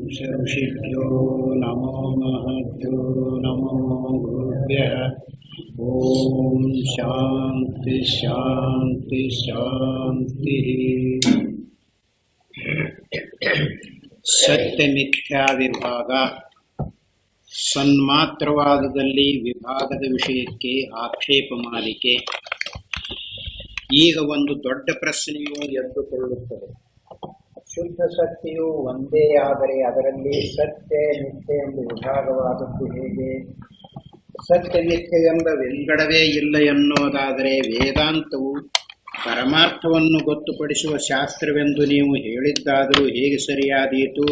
ಋಷಿಭ್ಯೋ ನಮೋ ಮಹದ್ಭ್ಯೋ ನಮೋ ಗುರುಭ್ಯಃ. ಓಂ ಶಾಂತಿ ಶಾಂತಿ ಶಾಂತಿ. ಸತ್ಯಮಿಥ್ಯಾ ವಿಭಾಗ. ಸನ್ಮಾತ್ರವಾದದಲ್ಲಿ ವಿಭಾಗದ ವಿಷಯಕ್ಕೆ ಆಕ್ಷೇಪ ಮಾಲಿಕೆ. ಈಗ ಒಂದು ದೊಡ್ಡ ಪ್ರಶ್ನೆಯು ಎದ್ದುಕೊಳ್ಳುತ್ತದೆ. ಶುದ್ಧ ಸತ್ಯವು ಒಂದೇ ಆದರೆ ಅದರಲ್ಲಿ ಸತ್ಯ ಮಿಥ್ಯೆ ಎಂಬ ವಿಭಾಗವಾದದ್ದು ಹೇಗೆ? ಸತ್ಯ ಮಿಥ್ಯೆ ಎಂಬ ವಿಂಗಡವೇ ಇಲ್ಲ ಎನ್ನುವುದಾದರೆ ವೇದಾಂತವು ಪರಮಾರ್ಥವನ್ನು ಗೊತ್ತುಪಡಿಸುವ ಶಾಸ್ತ್ರವೆಂದು ನೀವು ಹೇಳಿದ್ದಾದರೂ ಹೇಗೆ ಸರಿಯಾದೀತು?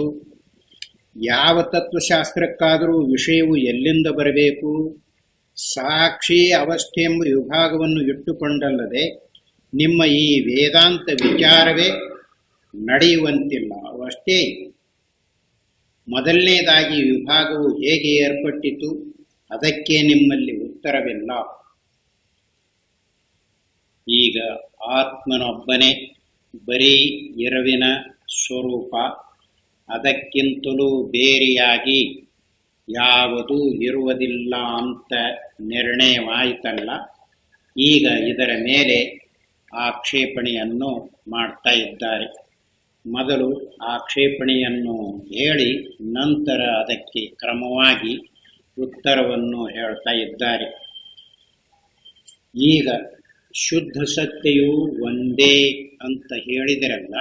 ಯಾವ ತತ್ವಶಾಸ್ತ್ರಕ್ಕಾದರೂ ವಿಷಯವು ಎಲ್ಲಿಂದ ಬರಬೇಕು? ಸಾಕ್ಷಿ ಅವಸ್ಥೆ ಎಂಬ ವಿಭಾಗವನ್ನು ಇಟ್ಟುಕೊಂಡಲ್ಲದೆ ನಿಮ್ಮ ಈ ವೇದಾಂತ ವಿಚಾರವೇ ನಡೆಯುವಂತಿಲ್ಲ. ಅವಷ್ಟೇ. ಮೊದಲನೇದಾಗಿ ವಿಭಾಗವು ಹೇಗೆ ಏರ್ಪಟ್ಟಿತು? ಅದಕ್ಕೆ ನಿಮ್ಮಲ್ಲಿ ಉತ್ತರವಿಲ್ಲ. ಈಗ ಆತ್ಮನೊಬ್ಬನೇ ಬರೀ ಇರುವಿನ ಸ್ವರೂಪ, ಅದಕ್ಕಿಂತಲೂ ಬೇರೆಯಾಗಿ ಯಾವುದೂ ಇರುವುದಿಲ್ಲ ಅಂತ ನಿರ್ಣಯವಾಯಿತಲ್ಲ. ಈಗ ಇದರ ಮೇಲೆ ಆಕ್ಷೇಪಣೆಯನ್ನು ಮಾಡ್ತಾ ಇದ್ದಾರೆ. ಮೊದಲು ಆಕ್ಷೇಪಣೆಯನ್ನು ಹೇಳಿ ನಂತರ ಅದಕ್ಕೆ ಕ್ರಮವಾಗಿ ಉತ್ತರವನ್ನು ಹೇಳ್ತಾ ಇದ್ದಾರೆ. ಈಗ ಶುದ್ಧ ಸತ್ಯವು ಒಂದೇ ಅಂತ ಹೇಳಿದರಲ್ಲ,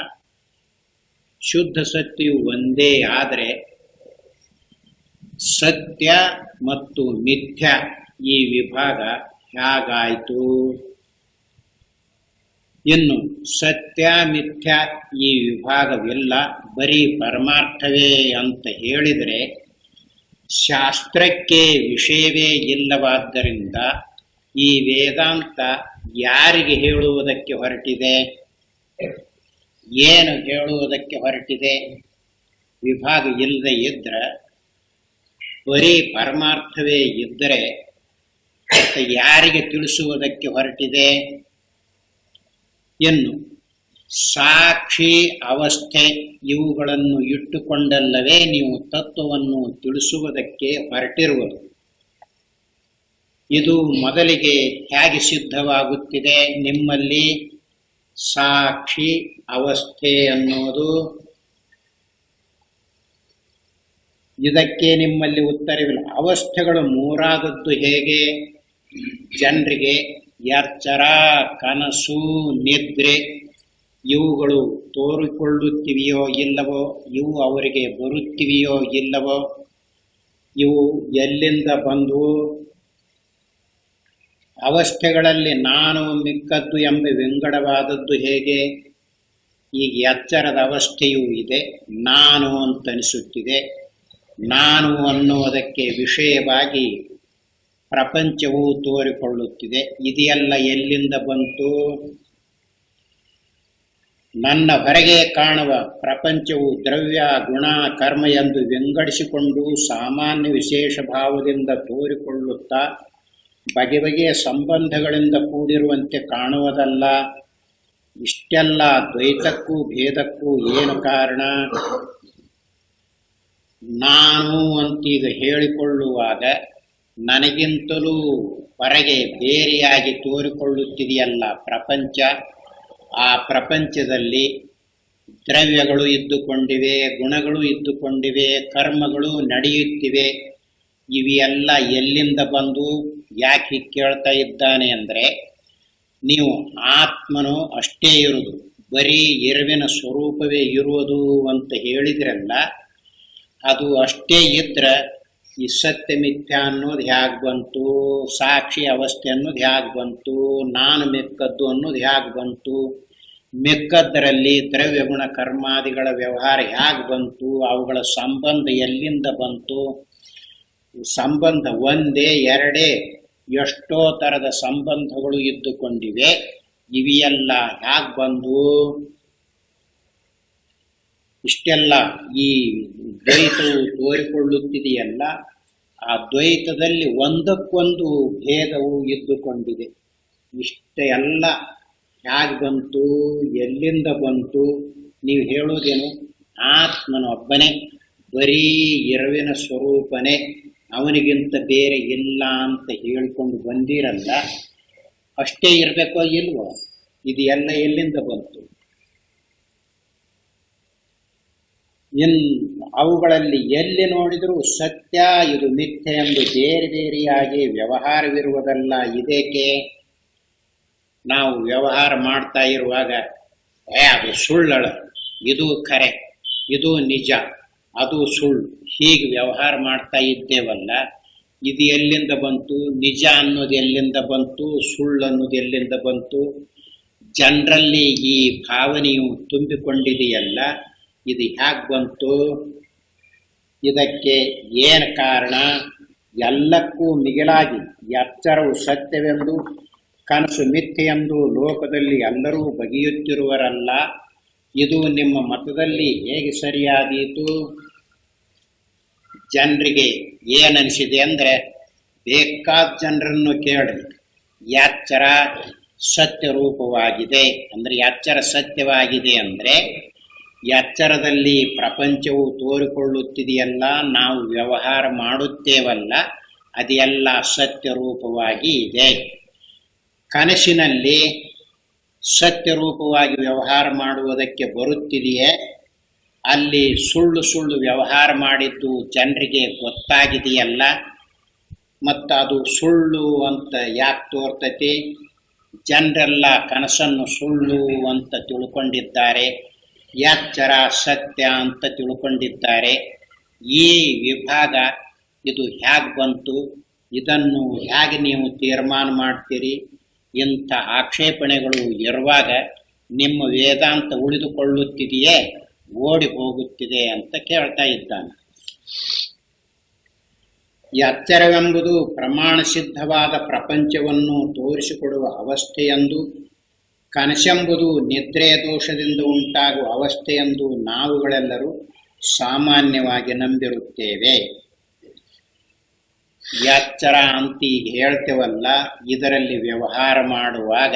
ಶುದ್ಧ ಸತ್ಯವು ಒಂದೇ ಆದರೆ ಸತ್ಯ ಮತ್ತು ಮಿಥ್ಯ ಈ ವಿಭಾಗ ಹೇಗಾಯಿತು? ಇನ್ನು ಸತ್ಯ ಮಿಥ್ಯ ಈ ವಿಭಾಗವಿಲ್ಲ, ಬರೀ ಪರಮಾರ್ಥವೇ ಅಂತ ಹೇಳಿದರೆ ಶಾಸ್ತ್ರಕ್ಕೆ ವಿಷಯವೇ ಇಲ್ಲವಾದ್ದರಿಂದ ಈ ವೇದಾಂತ ಯಾರಿಗೆ ಹೇಳುವುದಕ್ಕೆ ಹೊರಟಿದೆ? ಏನು ಹೇಳುವುದಕ್ಕೆ ಹೊರಟಿದೆ? ವಿಭಾಗ ಇಲ್ಲದೆ ಇದ್ದರೆ, ಬರೀ ಪರಮಾರ್ಥವೇ ಇದ್ದರೆ ಯಾರಿಗೆ ತಿಳಿಸುವುದಕ್ಕೆ ಹೊರಟಿದೆ? ಇನ್ನು ಸಾಕ್ಷಿ ಅವಸ್ಥೆ ಇವುಗಳನ್ನು ಇಟ್ಟುಕೊಂಡಲ್ಲವೇ ನೀವು ತತ್ವವನ್ನು ತಿಳಿಸುವುದಕ್ಕೆ ಹೊರಟಿರುವುದು. ಇದು ಮೊದಲಿಗೆ ಹೇಗೆ ಸಿದ್ಧವಾಗುತ್ತಿದೆ ನಿಮ್ಮಲ್ಲಿ? ಸಾಕ್ಷಿ ಅವಸ್ಥೆ ಅನ್ನೋದು. ಇದಕ್ಕೆ ನಿಮ್ಮಲ್ಲಿ ಉತ್ತರವಿಲ್ಲ. ಅವಸ್ಥೆಗಳು ಮೂರಾದದ್ದು ಹೇಗೆ? ಜನರಿಗೆ ಎಚ್ಚರ, ಕನಸು, ನಿದ್ರೆ ಇವುಗಳು ತೋರಿಕೊಳ್ಳುತ್ತಿವೆಯೋ ಇಲ್ಲವೋ? ಇವು ಅವರಿಗೆ ಬರುತ್ತಿವೆಯೋ ಇಲ್ಲವೋ? ಇವು ಎಲ್ಲಿಂದ ಬಂದವು? ಅವಸ್ಥೆಗಳಲ್ಲಿ ನಾನು ಮಿಕ್ಕದ್ದು ಎಂಬ ವಿಂಗಡವಾದದ್ದು ಹೇಗೆ? ಈಗ ಎಚ್ಚರದ ಅವಸ್ಥೆಯೂ ಇದೆ, ನಾನು ಅಂತನಿಸುತ್ತಿದೆ. ನಾನು ಅನ್ನುವುದಕ್ಕೆ ವಿಷಯವಾಗಿ ಪ್ರಪಂಚವು ತೋರಿಕೊಳ್ಳುತ್ತಿದೆ. ಇದೆಲ್ಲ ಎಲ್ಲಿಂದ ಬಂತು? ನನ್ನ ಹೊರಗೆ ಕಾಣುವ ಪ್ರಪಂಚವು ದ್ರವ್ಯ, ಗುಣ, ಕರ್ಮ ಎಂದು ವಿಂಗಡಿಸಿಕೊಂಡು ಸಾಮಾನ್ಯ ವಿಶೇಷ ಭಾವದಿಂದ ತೋರಿಕೊಳ್ಳುತ್ತಾ ಬಗೆ ಬಗೆಯ ಸಂಬಂಧಗಳಿಂದ ಕೂಡಿರುವಂತೆ ಕಾಣುವುದಲ್ಲ. ಇಷ್ಟೆಲ್ಲ ದ್ವೈತಕ್ಕೂ ಭೇದಕ್ಕೂ ಏನು ಕಾರಣ? ನಾನು ಅಂತೀಗ ಹೇಳಿಕೊಳ್ಳುವಾಗ ನನಗಿಂತಲೂ ಹೊರಗೆ ಬೇರೆಯಾಗಿ ತೋರಿಕೊಳ್ಳುತ್ತಿದೆಯಲ್ಲ ಪ್ರಪಂಚ. ಆ ಪ್ರಪಂಚದಲ್ಲಿ ದ್ರವ್ಯಗಳು ಇದ್ದುಕೊಂಡಿವೆ, ಗುಣಗಳು ಇದ್ದುಕೊಂಡಿವೆ, ಕರ್ಮಗಳು ನಡೆಯುತ್ತಿವೆ. ಇವೆಲ್ಲ ಎಲ್ಲಿಂದ ಬಂದು? ಯಾಕೆ ಕೇಳ್ತಾ ಇದ್ದಾನೆ ಅಂದರೆ, ನೀವು ಆತ್ಮನು ಅಷ್ಟೇ ಇರುವುದು, ಬರೀ ಇರುವಿನ ಸ್ವರೂಪವೇ ಇರುವುದು ಅಂತ ಹೇಳಿದ್ರಲ್ಲ, ಅದು ಅಷ್ಟೇ ಇದ್ರೆ ಈ ಸತ್ಯ ಮಿಥ್ಯ ಅನ್ನೋದು ಹೇಗೆ ಬಂತು? ಸಾಕ್ಷಿ ಅವಸ್ಥೆ ಅನ್ನೋದು ಹೇಗೆ ಬಂತು? ನಾನು ಮಿಕ್ಕದ್ದು ಅನ್ನೋದು ಹೇಗೆ ಬಂತು? ಮಿಕ್ಕದ್ದರಲ್ಲಿ ದ್ರವ್ಯ ಗುಣ ಕರ್ಮಾದಿಗಳ ವ್ಯವಹಾರ ಹೇಗೆ ಬಂತು? ಅವುಗಳ ಸಂಬಂಧ ಎಲ್ಲಿಂದ ಬಂತು? ಸಂಬಂಧ ಒಂದೇ ಎರಡೇ? ಎಷ್ಟೋ ಥರದ ಸಂಬಂಧಗಳು ಇದ್ದುಕೊಂಡಿವೆ. ಇವೆಲ್ಲ ಹೇಗೆ ಬಂದು? ಇಷ್ಟೆಲ್ಲ ಈ ದ್ವೈತವು ತೋರಿಕೊಳ್ಳುತ್ತಿದೆಯಲ್ಲ, ಆ ದ್ವೈತದಲ್ಲಿ ಒಂದಕ್ಕೊಂದು ಭೇದವು ಇದ್ದುಕೊಂಡಿದೆ. ಇಷ್ಟೆಲ್ಲ ಹೇಗೆ ಬಂತು? ಎಲ್ಲಿಂದ ಬಂತು? ನೀವು ಹೇಳೋದೇನು? ಆತ್ಮನೊಬ್ಬನೇ ಬರೀ ಇರುವಿನ ಸ್ವರೂಪನೇ, ಅವನಿಗಿಂತ ಬೇರೆ ಇಲ್ಲ ಅಂತ ಹೇಳ್ಕೊಂಡು ಬಂದಿರಲ್ಲ. ಅಷ್ಟೇ ಇರಬೇಕೋ ಇಲ್ವೋ? ಇದು ಎಲ್ಲ ಎಲ್ಲಿಂದ ಬಂತು? ಅವುಗಳಲ್ಲಿ ಎಲ್ಲಿ ನೋಡಿದರೂ ಸತ್ಯ ಇದು ಮಿಥ್ಯೆ ಎಂದು ಬೇರೆ ಬೇರೆಯಾಗಿ ವ್ಯವಹಾರವಿರುವುದಲ್ಲ. ಇದಕ್ಕೆ ನಾವು ವ್ಯವಹಾರ ಮಾಡ್ತಾ ಇರುವಾಗ ಅದು ಸುಳ್ಳಳ, ಇದು ಖರೆ, ಇದು ನಿಜ, ಅದು ಸುಳ್ಳು, ಹೀಗೆ ವ್ಯವಹಾರ ಮಾಡ್ತಾ ಇದ್ದೇವಲ್ಲ. ಇದು ಎಲ್ಲಿಂದ ಬಂತು? ನಿಜ ಅನ್ನೋದು ಎಲ್ಲಿಂದ ಬಂತು? ಸುಳ್ಳು ಅನ್ನೋದು ಎಲ್ಲಿಂದ ಬಂತು? ಜನರಲ್ಲಿ ಈ ಭಾವನೆಯು ತುಂಬಿಕೊಂಡಿದೆಯಲ್ಲ, ಇದು ಹ್ಯಾಕ್ ಬಂತು? ಇದಕ್ಕೆ ಏನು ಕಾರಣ? ಎಲ್ಲಕ್ಕೂ ಮಿಗಿಲಾಗಿ ಎಚ್ಚರವು ಸತ್ಯವೆಂದು ಕನಸು ಮಿಥ್ಯೆಯೆಂದು ಲೋಕದಲ್ಲಿ ಎಲ್ಲರೂ ಬಗೆಯುತ್ತಿರುವರಲ್ಲ. ಇದು ನಿಮ್ಮ ಮತದಲ್ಲಿ ಹೇಗೆ ಸರಿಯಾದೀತು? ಜನರಿಗೆ ಏನನಿಸಿದೆ ಅಂದರೆ, ಬೇಕಾದ ಜನರನ್ನು ಕೇಳಿ, ಎಚ್ಚರ ಸತ್ಯರೂಪವಾಗಿದೆ ಅಂದರೆ, ಎಚ್ಚರ ಸತ್ಯವಾಗಿದೆ ಅಂದರೆ ಎಚ್ಚರದಲ್ಲಿ ಪ್ರಪಂಚವು ತೋರಿಕೊಳ್ಳುತ್ತಿದೆಯಲ್ಲ, ನಾವು ವ್ಯವಹಾರ ಮಾಡುತ್ತೇವಲ್ಲ, ಅದೆಲ್ಲ ಸತ್ಯರೂಪವಾಗಿ ಇದೆ. ಕನಸಿನಲ್ಲಿ ಸತ್ಯರೂಪವಾಗಿ ವ್ಯವಹಾರ ಮಾಡುವುದಕ್ಕೆ ಬರುತ್ತಿದೆಯೇ? ಅಲ್ಲಿ ಸುಳ್ಳು ಸುಳ್ಳು ವ್ಯವಹಾರ ಮಾಡಿದ್ದು ಜನರಿಗೆ ಗೊತ್ತಾಗಿದೆಯಲ್ಲ, ಮತ್ತು ಅದು ಸುಳ್ಳು ಅಂತ ಯಾಕೆ ತೋರ್ತತಿ? ಜನರೆಲ್ಲ ಕನಸನ್ನು ಸುಳ್ಳು ಅಂತ ತಿಳ್ಕೊಂಡಿದ್ದಾರೆ, ಎಚ್ಚರ ಸತ್ಯ ಅಂತ ತಿಳ್ಕೊಂಡಿದ್ದಾರೆ. ಈ ವಿಭಾಗ ಇದು ಹೇಗೆ ಬಂತು? ಇದನ್ನು ಹೇಗೆ ನೀವು ತೀರ್ಮಾನ ಮಾಡ್ತೀರಿ? ಇಂಥ ಆಕ್ಷೇಪಣೆಗಳು ಇರುವಾಗ ನಿಮ್ಮ ವೇದಾಂತ ಉಳಿದುಕೊಳ್ಳುತ್ತಿದೆಯೇ, ಓಡಿ ಹೋಗುತ್ತಿದೆ ಅಂತ ಕೇಳ್ತಾ ಇದ್ದಾನೆ. ಎಚ್ಚರವೆಂಬುದು ಪ್ರಮಾಣ ಸಿದ್ಧವಾದ ಪ್ರಪಂಚವನ್ನು ತೋರಿಸಿಕೊಡುವ ಅವಸ್ಥೆಯೆಂದು, ಕನಸೆಂಬುದು ನಿದ್ರೆ ದೋಷದಿಂದ ಉಂಟಾಗುವ ಅವಸ್ಥೆಯೆಂದು ನಾವುಗಳೆಲ್ಲರೂ ಸಾಮಾನ್ಯವಾಗಿ ನಂಬಿರುತ್ತೇವೆ. ಎಚ್ಚರ ಅಂತ ಈಗ ಹೇಳ್ತೇವಲ್ಲ, ಇದರಲ್ಲಿ ವ್ಯವಹಾರ ಮಾಡುವಾಗ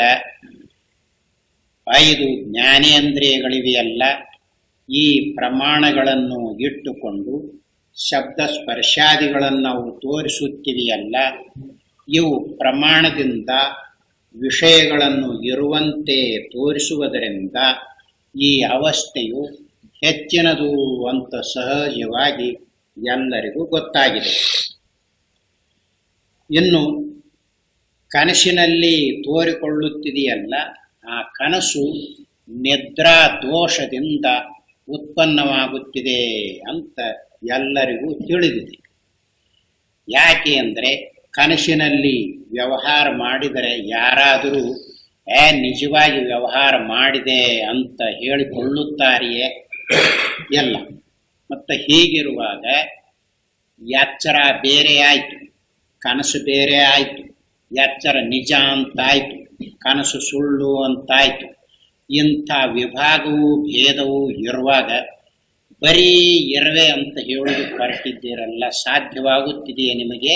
5 ಜ್ಞಾನೇಂದ್ರಿಯಗಳಿವೆಯಲ್ಲ, ಈ ಪ್ರಮಾಣಗಳನ್ನು ಇಟ್ಟುಕೊಂಡು ಶಬ್ದ ಸ್ಪರ್ಶಾದಿಗಳನ್ನು ನಾವು ತೋರಿಸುತ್ತಿವೆಯಲ್ಲ, ಇವು ಪ್ರಮಾಣದಿಂದ ವಿಷಯಗಳನ್ನು ಇರುವಂತೆ ತೋರಿಸುವುದರಿಂದ ಈ ಅವಸ್ಥೆಯು ಹೆಚ್ಚಿನದು ಅಂತ ಸಹಜವಾಗಿ ಎಲ್ಲರಿಗೂ ಗೊತ್ತಾಗಿದೆ. ಇನ್ನು ಕನಸಿನಲ್ಲಿ ತೋರಿಕೊಳ್ಳುತ್ತಿದೆಯಲ್ಲ, ಆ ಕನಸು ನಿದ್ರಾ ದೋಷದಿಂದ ಉತ್ಪನ್ನವಾಗುತ್ತಿದೆ ಅಂತ ಎಲ್ಲರಿಗೂ ತಿಳಿದಿದೆ. ಯಾಕೆ ಅಂದರೆ, ಕನಸಿನಲ್ಲಿ ವ್ಯವಹಾರ ಮಾಡಿದರೆ ಯಾರಾದರೂ ನಿಜವಾಗಿ ವ್ಯವಹಾರ ಮಾಡಿದೆ ಅಂತ ಹೇಳಿಕೊಳ್ಳುತ್ತಾರೆಯೇ? ಇಲ್ಲ. ಮತ್ತು ಹೀಗಿರುವಾಗ ಎಚ್ಚರ ಬೇರೆ ಆಯಿತು, ಕನಸು ಬೇರೆ ಆಯಿತು, ಎಚ್ಚರ ನಿಜ ಅಂತಾಯಿತು, ಕನಸು ಸುಳ್ಳು ಅಂತಾಯಿತು. ಇಂಥ ವಿಭಾಗವು ಭೇದವು ಇರುವಾಗ ಬರೀ ಇರುವೆ ಅಂತ ಹೇಳೋದು ಹೊರಟಿದ್ದೀರಲ್ಲ, ಸಾಧ್ಯವಾಗುತ್ತಿದೆಯೇ ನಿಮಗೆ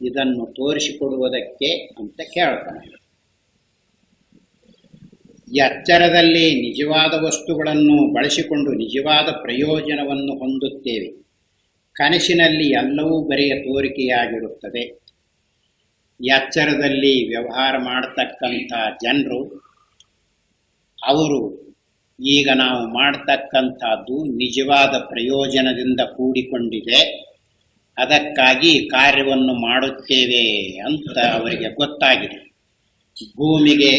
ಇದನ್ನು ತೋರಿಸಿಕೊಡುವುದಕ್ಕೆ ಅಂತ ಕೇಳ್ತಾನೆ. ಎಚ್ಚರದಲ್ಲಿ ನಿಜವಾದ ವಸ್ತುಗಳನ್ನು ಬಳಸಿಕೊಂಡು ನಿಜವಾದ ಪ್ರಯೋಜನವನ್ನು ಹೊಂದುತ್ತೇವೆ. ಕನಸಿನಲ್ಲಿ ಎಲ್ಲವೂ ಬರೆಯ ತೋರಿಕೆಯಾಗಿರುತ್ತದೆ. ಎಚ್ಚರದಲ್ಲಿ ವ್ಯವಹಾರ ಮಾಡತಕ್ಕಂಥ ಜನರು, ಅವರು ಈಗ ನಾವು ಮಾಡತಕ್ಕಂಥದ್ದು ನಿಜವಾದ ಪ್ರಯೋಜನದಿಂದ ಕೂಡಿಕೊಂಡಿದೆ, ಅದಕ್ಕಾಗಿ ಕಾರ್ಯವನ್ನು ಮಾಡುತ್ತೇವೆ ಅಂತ ಅವರಿಗೆ ಗೊತ್ತಾಗಿದೆ. ಭೂಮಿಗೆ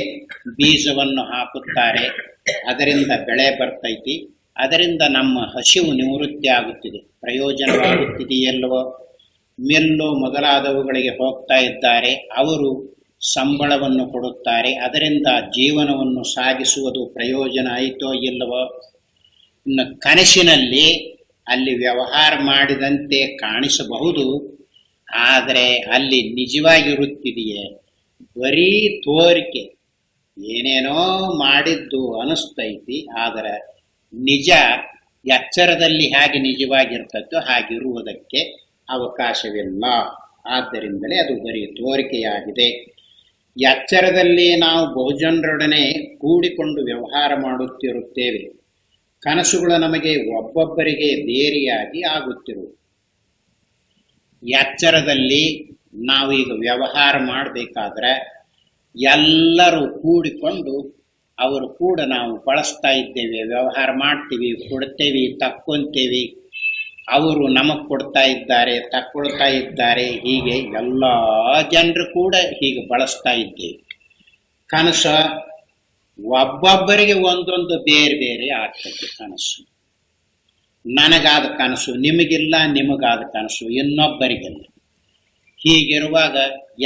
ಬೀಜವನ್ನು ಹಾಕುತ್ತಾರೆ, ಅದರಿಂದ ಬೆಳೆ ಬರ್ತೈತಿ, ಅದರಿಂದ ನಮ್ಮ ಹಸಿವು ನಿವೃತ್ತಿ ಆಗುತ್ತಿದೆ, ಪ್ರಯೋಜನವಾಗುತ್ತಿದೆಯಲ್ವೋ. ಮಿಲ್ಲು ಮೊದಲಾದವುಗಳಿಗೆ ಹೋಗ್ತಾ ಇದ್ದಾರೆ, ಅವರು ಸಂಬಳವನ್ನು ಕೊಡುತ್ತಾರೆ, ಅದರಿಂದ ಜೀವನವನ್ನು ಸಾಗಿಸುವುದು ಪ್ರಯೋಜನ ಆಯಿತೋ ಇಲ್ಲವೋ. ಇನ್ನು ಕನಸಿನಲ್ಲಿ ಅಲ್ಲಿ ವ್ಯವಹಾರ ಮಾಡಿದಂತೆ ಕಾಣಿಸಬಹುದು, ಆದರೆ ಅಲ್ಲಿ ನಿಜವಾಗಿರುತ್ತಿದೆಯೇ? ಬರೀ ತೋರಿಕೆ, ಏನೇನೋ ಮಾಡಿದ್ದು ಅನಿಸ್ತೈತಿ, ಆದರೆ ನಿಜ ಎಚ್ಚರದಲ್ಲಿ ಹೇಗೆ ನಿಜವಾಗಿರ್ತದೋ ಹಾಗಿರುವುದಕ್ಕೆ ಅವಕಾಶವಿಲ್ಲ. ಆದ್ದರಿಂದಲೇ ಅದು ಬರೀ ತೋರಿಕೆಯಾಗಿದೆ. ಎಚ್ಚರದಲ್ಲಿ ನಾವು ಬಹುಜನರೊಡನೆ ಕೂಡಿಕೊಂಡು ವ್ಯವಹಾರ ಮಾಡುತ್ತಿರುತ್ತೇವೆ. ಕನಸುಗಳು ನಮಗೆ ಒಬ್ಬೊಬ್ಬರಿಗೆ ಬೇರೆಯಾಗಿ ಆಗುತ್ತಿರುವುದು. ಎಚ್ಚರದಲ್ಲಿ ನಾವೀಗ ವ್ಯವಹಾರ ಮಾಡಬೇಕಾದ್ರೆ ಎಲ್ಲರೂ ಕೂಡಿಕೊಂಡು ಅವರು ಕೂಡ ನಾವು ಬಳಸ್ತಾ ಇದ್ದೇವೆ, ವ್ಯವಹಾರ ಮಾಡ್ತೀವಿ, ಕೊಡ್ತೇವೆ, ತಕ್ಕೊಂತೇವೆ, ಅವರು ನಮಗೆ ಕೊಡ್ತಾ ಇದ್ದಾರೆ, ತಕ್ಕೊಳ್ತಾ ಇದ್ದಾರೆ, ಹೀಗೆ ಎಲ್ಲ ಜನರು ಕೂಡ ಹೀಗೆ ಬಳಸ್ತಾ ಇದ್ದೇವೆ. ಕನಸು ಒಬ್ಬೊಬ್ಬರಿಗೆ ಒಂದೊಂದು ಬೇರೆ ಬೇರೆ ಆಗ್ತದೆ. ಕನಸು ನನಗಾದ ಕನಸು ನಿಮಗಿಲ್ಲ, ನಿಮಗಾದ ಕನಸು ಇನ್ನೊಬ್ಬರಿಗಿಲ್ಲ. ಹೀಗಿರುವಾಗ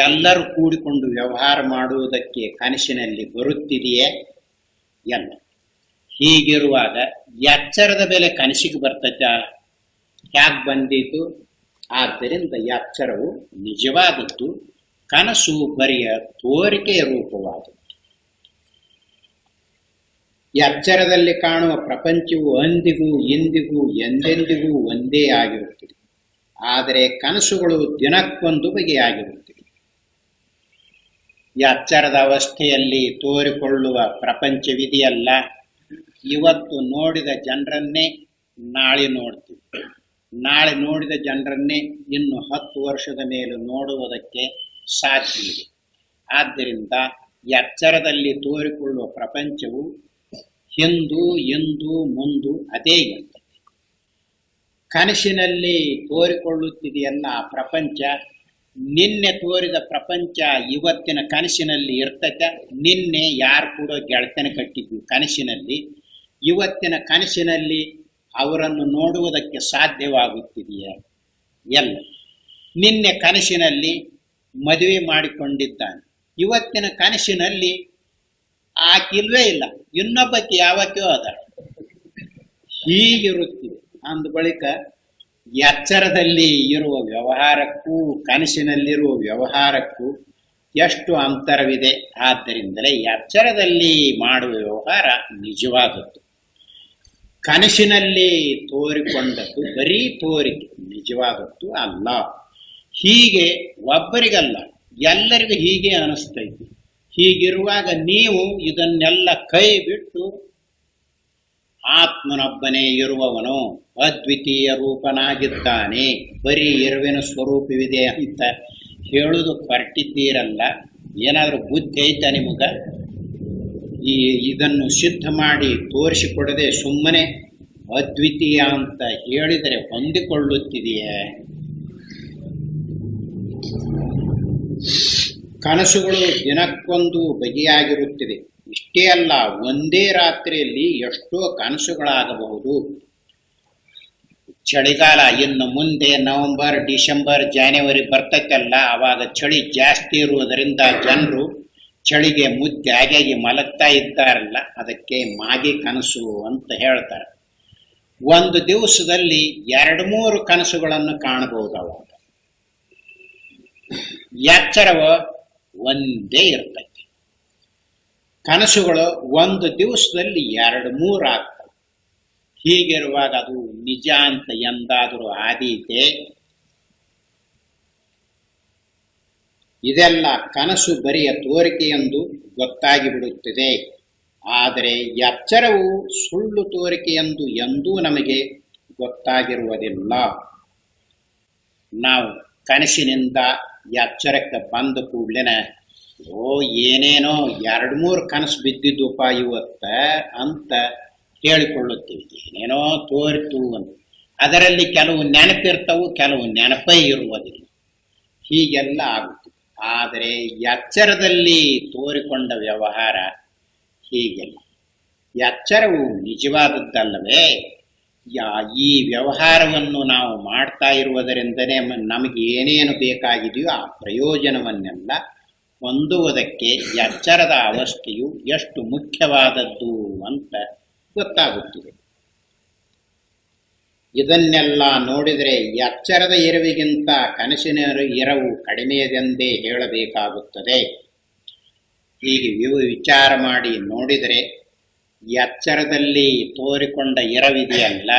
ಎಲ್ಲರೂ ಕೂಡಿಕೊಂಡು ವ್ಯವಹಾರ ಮಾಡುವುದಕ್ಕೆ ಕನಸಿನಲ್ಲಿ ಬರುತ್ತಿದೆಯೇ? ಎಲ್ಲ. ಹೀಗಿರುವಾಗ ಎಚ್ಚರದ ಬೆಲೆ ಕನಸಿಗೆ ಬರ್ತೈತ? ಯಾಕೆ ಬಂದಿತು? ಆದ್ದರಿಂದ ಎಚ್ಚರವು ನಿಜವಾದದ್ದು, ಕನಸು ಬರಿಯ ತೋರಿಕೆಯ ರೂಪವಾದದ್ದು. ಎಚ್ಚರದಲ್ಲಿ ಕಾಣುವ ಪ್ರಪಂಚವು ಅಂದಿಗೂ ಇಂದಿಗೂ ಎಂದೆಂದಿಗೂ ಒಂದೇ ಆಗಿರುತ್ತದೆ. ಆದರೆ ಕನಸುಗಳು ದಿನಕ್ಕೊಂದು ಬಗೆಯಾಗಿರುತ್ತದೆ. ಎಚ್ಚರದ ಅವಸ್ಥೆಯಲ್ಲಿ ತೋರಿಕೊಳ್ಳುವ ಪ್ರಪಂಚವಿದೆಯಲ್ಲ, ಇವತ್ತು ನೋಡಿದ ಜನರನ್ನೇ ನಾಳೆ ನೋಡ್ತೀವಿ, ನಾಳೆ ನೋಡಿದ ಜನರನ್ನೇ ಇನ್ನು 10 ವರ್ಷದ ಮೇಲೆ ನೋಡುವುದಕ್ಕೆ ಸಾಧ್ಯವಿದೆ. ಆದ್ದರಿಂದ ಎಚ್ಚರದಲ್ಲಿ ತೋರಿಕೊಳ್ಳುವ ಪ್ರಪಂಚವು ಹಿಂದು ಇಂದು ಮುಂದು ಅದೇ ಇರ್ತದೆ. ಕನಸಿನಲ್ಲಿ ತೋರಿಕೊಳ್ಳುತ್ತಿದೆಯಲ್ಲ ಆ ಪ್ರಪಂಚ, ನಿನ್ನೆ ತೋರಿದ ಪ್ರಪಂಚ ಇವತ್ತಿನ ಕನಸಿನಲ್ಲಿ ಇರ್ತೈತೆ. ನಿನ್ನೆ ಯಾರು ಕೂಡ ಗೆಳತನ ಕಟ್ಟಿದ್ವಿ ಕನಸಿನಲ್ಲಿ, ಇವತ್ತಿನ ಕನಸಿನಲ್ಲಿ ಅವರನ್ನು ನೋಡುವುದಕ್ಕೆ ಸಾಧ್ಯವಾಗುತ್ತಿದೆಯೇ? ಎಲ್ಲ. ನಿನ್ನೆ ಕನಸಿನಲ್ಲಿ ಮದುವೆ ಮಾಡಿಕೊಂಡಿದ್ದಾನೆ, ಇವತ್ತಿನ ಕನಸಿನಲ್ಲಿ ಆಕಿಲ್ವೇ ಇಲ್ಲ, ಇನ್ನೊಬ್ಬಕ್ಕೆ ಯಾವತ್ತೋ ಅದ. ಹೀಗಿರುತ್ತಿದೆ. ಅಂದ ಬಳಿಕ ಎಚ್ಚರದಲ್ಲಿ ಇರುವ ವ್ಯವಹಾರಕ್ಕೂ ಕನಸಿನಲ್ಲಿರುವ ವ್ಯವಹಾರಕ್ಕೂ ಎಷ್ಟು ಅಂತರವಿದೆ. ಆದ್ದರಿಂದಲೇ ಎಚ್ಚರದಲ್ಲಿ ಮಾಡುವ ವ್ಯವಹಾರ ನಿಜವಾದದ್ದು, ಕನಸಿನಲ್ಲಿ ತೋರಿಕೊಂಡದ್ದು ಬರೀ ತೋರಿಕೆ, ನಿಜವಾದದ್ದು ಅಲ್ಲ. ಹೀಗೆ ಒಬ್ಬರಿಗಲ್ಲ, ಎಲ್ಲರಿಗೂ ಹೀಗೆ ಅನಿಸ್ತೈತಿ. ಹೀಗಿರುವಾಗ ನೀವು ಇದನ್ನೆಲ್ಲ ಕೈ ಬಿಟ್ಟು ಆತ್ಮನೊಬ್ಬನೇ ಇರುವವನು, ಅದ್ವಿತೀಯ ರೂಪನಾಗಿದ್ದಾನೆ, ಬರೀ ಇರುವಿನ ಸ್ವರೂಪವಿದೆ ಅಂತ ಹೇಳುವುದು ಹೊರಟಿದ್ದೀರಲ್ಲ, ಏನಾದರೂ ಬುದ್ಧಿ ಐತ ನಿಮಗ? ಇದನ್ನು ಸಿದ್ಧ ಮಾಡಿ ತೋರಿಸಿಕೊಡದೆ ಸುಮ್ಮನೆ ಅದ್ವಿತೀಯ ಅಂತ ಹೇಳಿದರೆ ಹೊಂದಿಕೊಳ್ಳುತ್ತಿದೆಯೇ? ಕನಸುಗಳು ದಿನಕ್ಕೊಂದು ಬಗೆಯಾಗಿರುತ್ತಿದೆ. ಇಷ್ಟೇ ಅಲ್ಲ, ಒಂದೇ ರಾತ್ರಿಯಲ್ಲಿ ಎಷ್ಟೋ ಕನಸುಗಳಾಗಬಹುದು. ಚಳಿಗಾಲ ಇನ್ನು ಮುಂದೆ ನವೆಂಬರ್, ಡಿಸೆಂಬರ್, ಜಾನ್ವರಿ ಬರ್ತೈತಲ್ಲ, ಆವಾಗ ಚಳಿ ಜಾಸ್ತಿ ಇರುವುದರಿಂದ ಜನರು ಚಳಿಗೆ ಮುದ್ದೆ ಆಗಿ ಮಲಗ್ತಾ ಇದ್ದಾರಲ್ಲ, ಅದಕ್ಕೆ ಮಾಗಿ ಕನಸು ಅಂತ ಹೇಳ್ತಾರೆ. ಒಂದು ದಿವಸದಲ್ಲಿ 2-3 ಕನಸುಗಳನ್ನು ಕಾಣಬಹುದು. ಅವಾಗ ಎಚ್ಚರವು ಒಂದೇ ಇರ್ತೈತೆ. ಕನಸುಗಳು ಒಂದು ದಿವಸದಲ್ಲಿ 2-3 ಆಗ್ತವೆ. ಹೀಗಿರುವಾಗ ಅದು ನಿಜ ಅಂತ ಎಂದಾದರೂ ಆದೀತೆ? ಇದೆಲ್ಲ ಕನಸು ಬರಿಯ ತೋರಿಕೆ ಎಂದು ಗೊತ್ತಾಗಿ ಬಿಡುತ್ತದೆ. ಆದರೆ ಎಚ್ಚರವು ಸುಳ್ಳು ತೋರಿಕೆ ಎಂದು ಎಂದೂ ನಮಗೆ ಗೊತ್ತಾಗಿರುವುದಿಲ್ಲ. ನಾವು ಕನಸಿನಿಂದ ಎಚ್ಚರಕ್ಕೆ ಬಂದ ಕೂಡಲೇ ಏನೇನೋ 2-3 ಕನಸು ಬಿದ್ದಿದ್ದುಪ್ಪ ಇವತ್ತ ಅಂತ ಹೇಳಿಕೊಳ್ಳುತ್ತೀವಿ. ಏನೇನೋ ತೋರಿತು ಅಂತ. ಅದರಲ್ಲಿ ಕೆಲವು ನೆನಪಿರ್ತವು, ಕೆಲವು ನೆನಪೇ ಇರುವುದಿಲ್ಲ. ಹೀಗೆಲ್ಲ ಆಗುತ್ತದೆ. ಆದರೆ ಎಚ್ಚರದಲ್ಲಿ ತೋರಿಕೊಂಡ ವ್ಯವಹಾರ ಹೀಗೆಲ್ಲ. ಎಚ್ಚರವು ನಿಜವಾದದ್ದಲ್ಲವೇ? ಈ ವ್ಯವಹಾರವನ್ನು ನಾವು ಮಾಡ್ತಾ ಇರುವುದರಿಂದನೇ ನಮಗೆ ಏನೇನು ಬೇಕಾಗಿದೆಯೋ ಆ ಪ್ರಯೋಜನವನ್ನೆಲ್ಲ ಹೊಂದುವುದಕ್ಕೆ ಎಚ್ಚರದ ಅವಸ್ಥೆಯು ಎಷ್ಟು ಮುಖ್ಯವಾದದ್ದು ಅಂತ ಗೊತ್ತಾಗುತ್ತದೆ. ಇದನ್ನೆಲ್ಲ ನೋಡಿದರೆ ಎಚ್ಚರದ ಎರವಿಗಿಂತ ಕನಸಿನ ಎರವು ಕಡಿಮೆಯದೆಂದೇ ಹೇಳಬೇಕಾಗುತ್ತದೆ. ಹೀಗೆ ವಿಚಾರ ಮಾಡಿ ನೋಡಿದರೆ ಎಚ್ಚರದಲ್ಲಿ ತೋರಿಕೊಂಡ ಎರವಿದೆಯಲ್ಲ,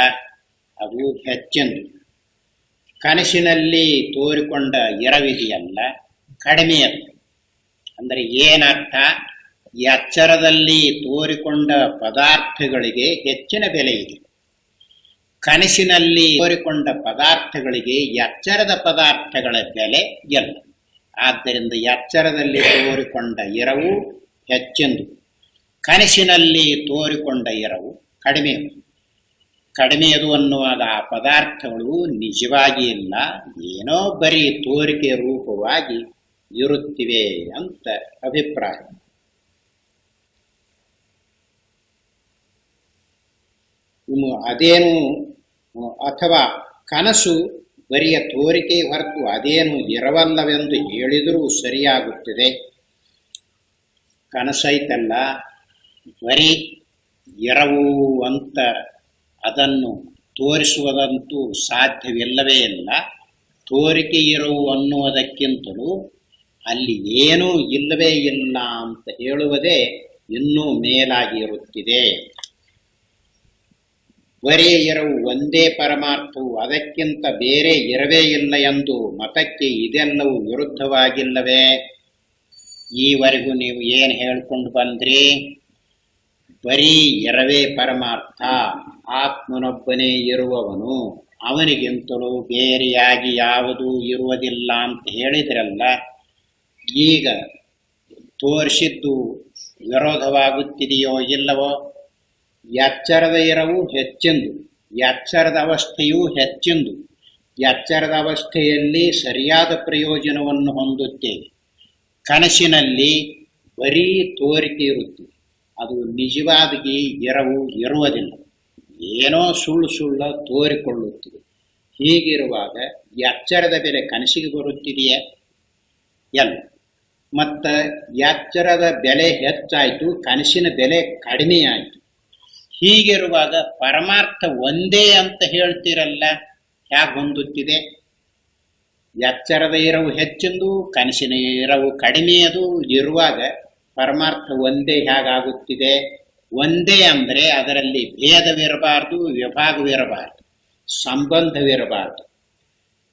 ಅದು ಹೆಚ್ಚೆಂದು. ಕನಸಿನಲ್ಲಿ ತೋರಿಕೊಂಡ ಎರವಿದೆಯಲ್ಲ, ಕಡಿಮೆಯದು. ಅಂದರೆ ಏನರ್ಥ? ಎಚ್ಚರದಲ್ಲಿ ತೋರಿಕೊಂಡ ಪದಾರ್ಥಗಳಿಗೆ ಹೆಚ್ಚಿನ ಬೆಲೆ ಇದೆ. ಕನಸಿನಲ್ಲಿ ತೋರಿಕೊಂಡ ಪದಾರ್ಥಗಳಿಗೆ ಎಚ್ಚರದ ಪದಾರ್ಥಗಳ ಬೆಲೆ ಇಲ್ಲ. ಆದ್ದರಿಂದ ಎಚ್ಚರದಲ್ಲಿ ತೋರಿಕೊಂಡ ಎರವು ಹೆಚ್ಚೆಂದು, ಕನಸಿನಲ್ಲಿ ತೋರಿಕೊಂಡ ಎರವು ಕಡಿಮೆಯದು. ಕಡಿಮೆಯದು ಅನ್ನುವಾಗ ಆ ಪದಾರ್ಥಗಳು ನಿಜವಾಗಿ ಇಲ್ಲ, ಏನೋ ಬರೀ ತೋರಿಕೆ ರೂಪವಾಗಿ ಇರುತ್ತಿವೆ ಅಂತ ಅಭಿಪ್ರಾಯ. ಅದೇನು ಅಥವಾ ಕನಸು ಬರಿಯ ತೋರಿಕೆ ಹೊರತು ಅದೇನು ಇರವಲ್ಲವೆಂದು ಹೇಳಿದರೂ ಸರಿಯಾಗುತ್ತದೆ. ಕನಸೈತಲ್ಲ ಬರೀ ಎರವು ಅಂತ ಅದನ್ನು ತೋರಿಸುವುದಂತೂ ಸಾಧ್ಯವಿಲ್ಲವೇ ಇಲ್ಲ. ತೋರಿಕೆ ಇರುವು ಅನ್ನುವುದಕ್ಕಿಂತಲೂ ಅಲ್ಲಿ ಏನೂ ಇಲ್ಲವೇ ಇಲ್ಲ ಅಂತ ಹೇಳುವುದೇ ಇನ್ನೂ ಮೇಲಾಗಿ ಇರುತ್ತಿದೆ. ಬರೇ ಎರವು ಒಂದೇ ಪರಮಾರ್ಥವು, ಅದಕ್ಕಿಂತ ಬೇರೆ ಇರವೇ ಇಲ್ಲ ಎಂದು ಮತಕ್ಕೆ ಇದೆಲ್ಲವೂ ವಿರುದ್ಧವಾಗಿಲ್ಲವೇ? ಈವರೆಗೂ ನೀವು ಏನು ಹೇಳ್ಕೊಂಡು ಬಂದ್ರಿ? ಬರೀ ಎರವೇ ಪರಮಾರ್ಥ, ಆತ್ಮನೊಬ್ಬನೇ ಇರುವವನು, ಅವನಿಗಿಂತಲೂ ಬೇರೆಯಾಗಿ ಯಾವುದೂ ಇರುವುದಿಲ್ಲ ಅಂತ ಹೇಳಿದ್ರಲ್ಲ. ಈಗ ತೋರಿಸಿದ್ದು ವಿರೋಧವಾಗುತ್ತಿದೆಯೋ ಇಲ್ಲವೋ? ಎಚ್ಚರದ ಎರವು ಹೆಚ್ಚೆಂದು, ಎಚ್ಚರದ ಅವಸ್ಥೆಯೂ ಹೆಚ್ಚೆಂದು. ಎಚ್ಚರದ ಅವಸ್ಥೆಯಲ್ಲಿ ಸರಿಯಾದ ಪ್ರಯೋಜನವನ್ನು ಹೊಂದುತ್ತೇವೆ. ಕನಸಿನಲ್ಲಿ ಬರೀ ತೋರಿಕೆ ಇರುತ್ತದೆ, ಅದು ನಿಜವಾಗಿ ಎರವು ಇರುವುದಿಲ್ಲ, ಏನೋ ಸುಳ್ಳು ಸುಳ್ಳ ತೋರಿಕೊಳ್ಳುತ್ತಿದೆ. ಹೀಗಿರುವಾಗ ಎಚ್ಚರದ ಬೆಲೆ ಕನಸಿಗೆ ಬರುತ್ತಿದೆಯೇ? ಎಲ್ಲ. ಮತ್ತು ಎಚ್ಚರದ ಬೆಲೆ ಹೆಚ್ಚಾಯಿತು, ಕನಸಿನ ಬೆಲೆ ಕಡಿಮೆಯಾಯಿತು. ಹೀಗಿರುವಾಗ ಪರಮಾರ್ಥ ಒಂದೇ ಅಂತ ಹೇಳ್ತೀರಲ್ಲ, ಹೇಗೆ ಹೊಂದುತ್ತಿದೆ? ಎಚ್ಚರದ ಎರವು ಹೆಚ್ಚೆಂದು ಕನಸಿನ ಎರವು ಕಡಿಮೆಯದು ಇರುವಾಗ ಪರಮಾರ್ಥ ಒಂದೇ ಹೇಗಾಗುತ್ತಿದೆ? ಒಂದೇ ಅಂದರೆ ಅದರಲ್ಲಿ ಭೇದವಿರಬಾರ್ದು, ವಿಭಾಗವಿರಬಾರ್ದು, ಸಂಬಂಧವಿರಬಾರ್ದು.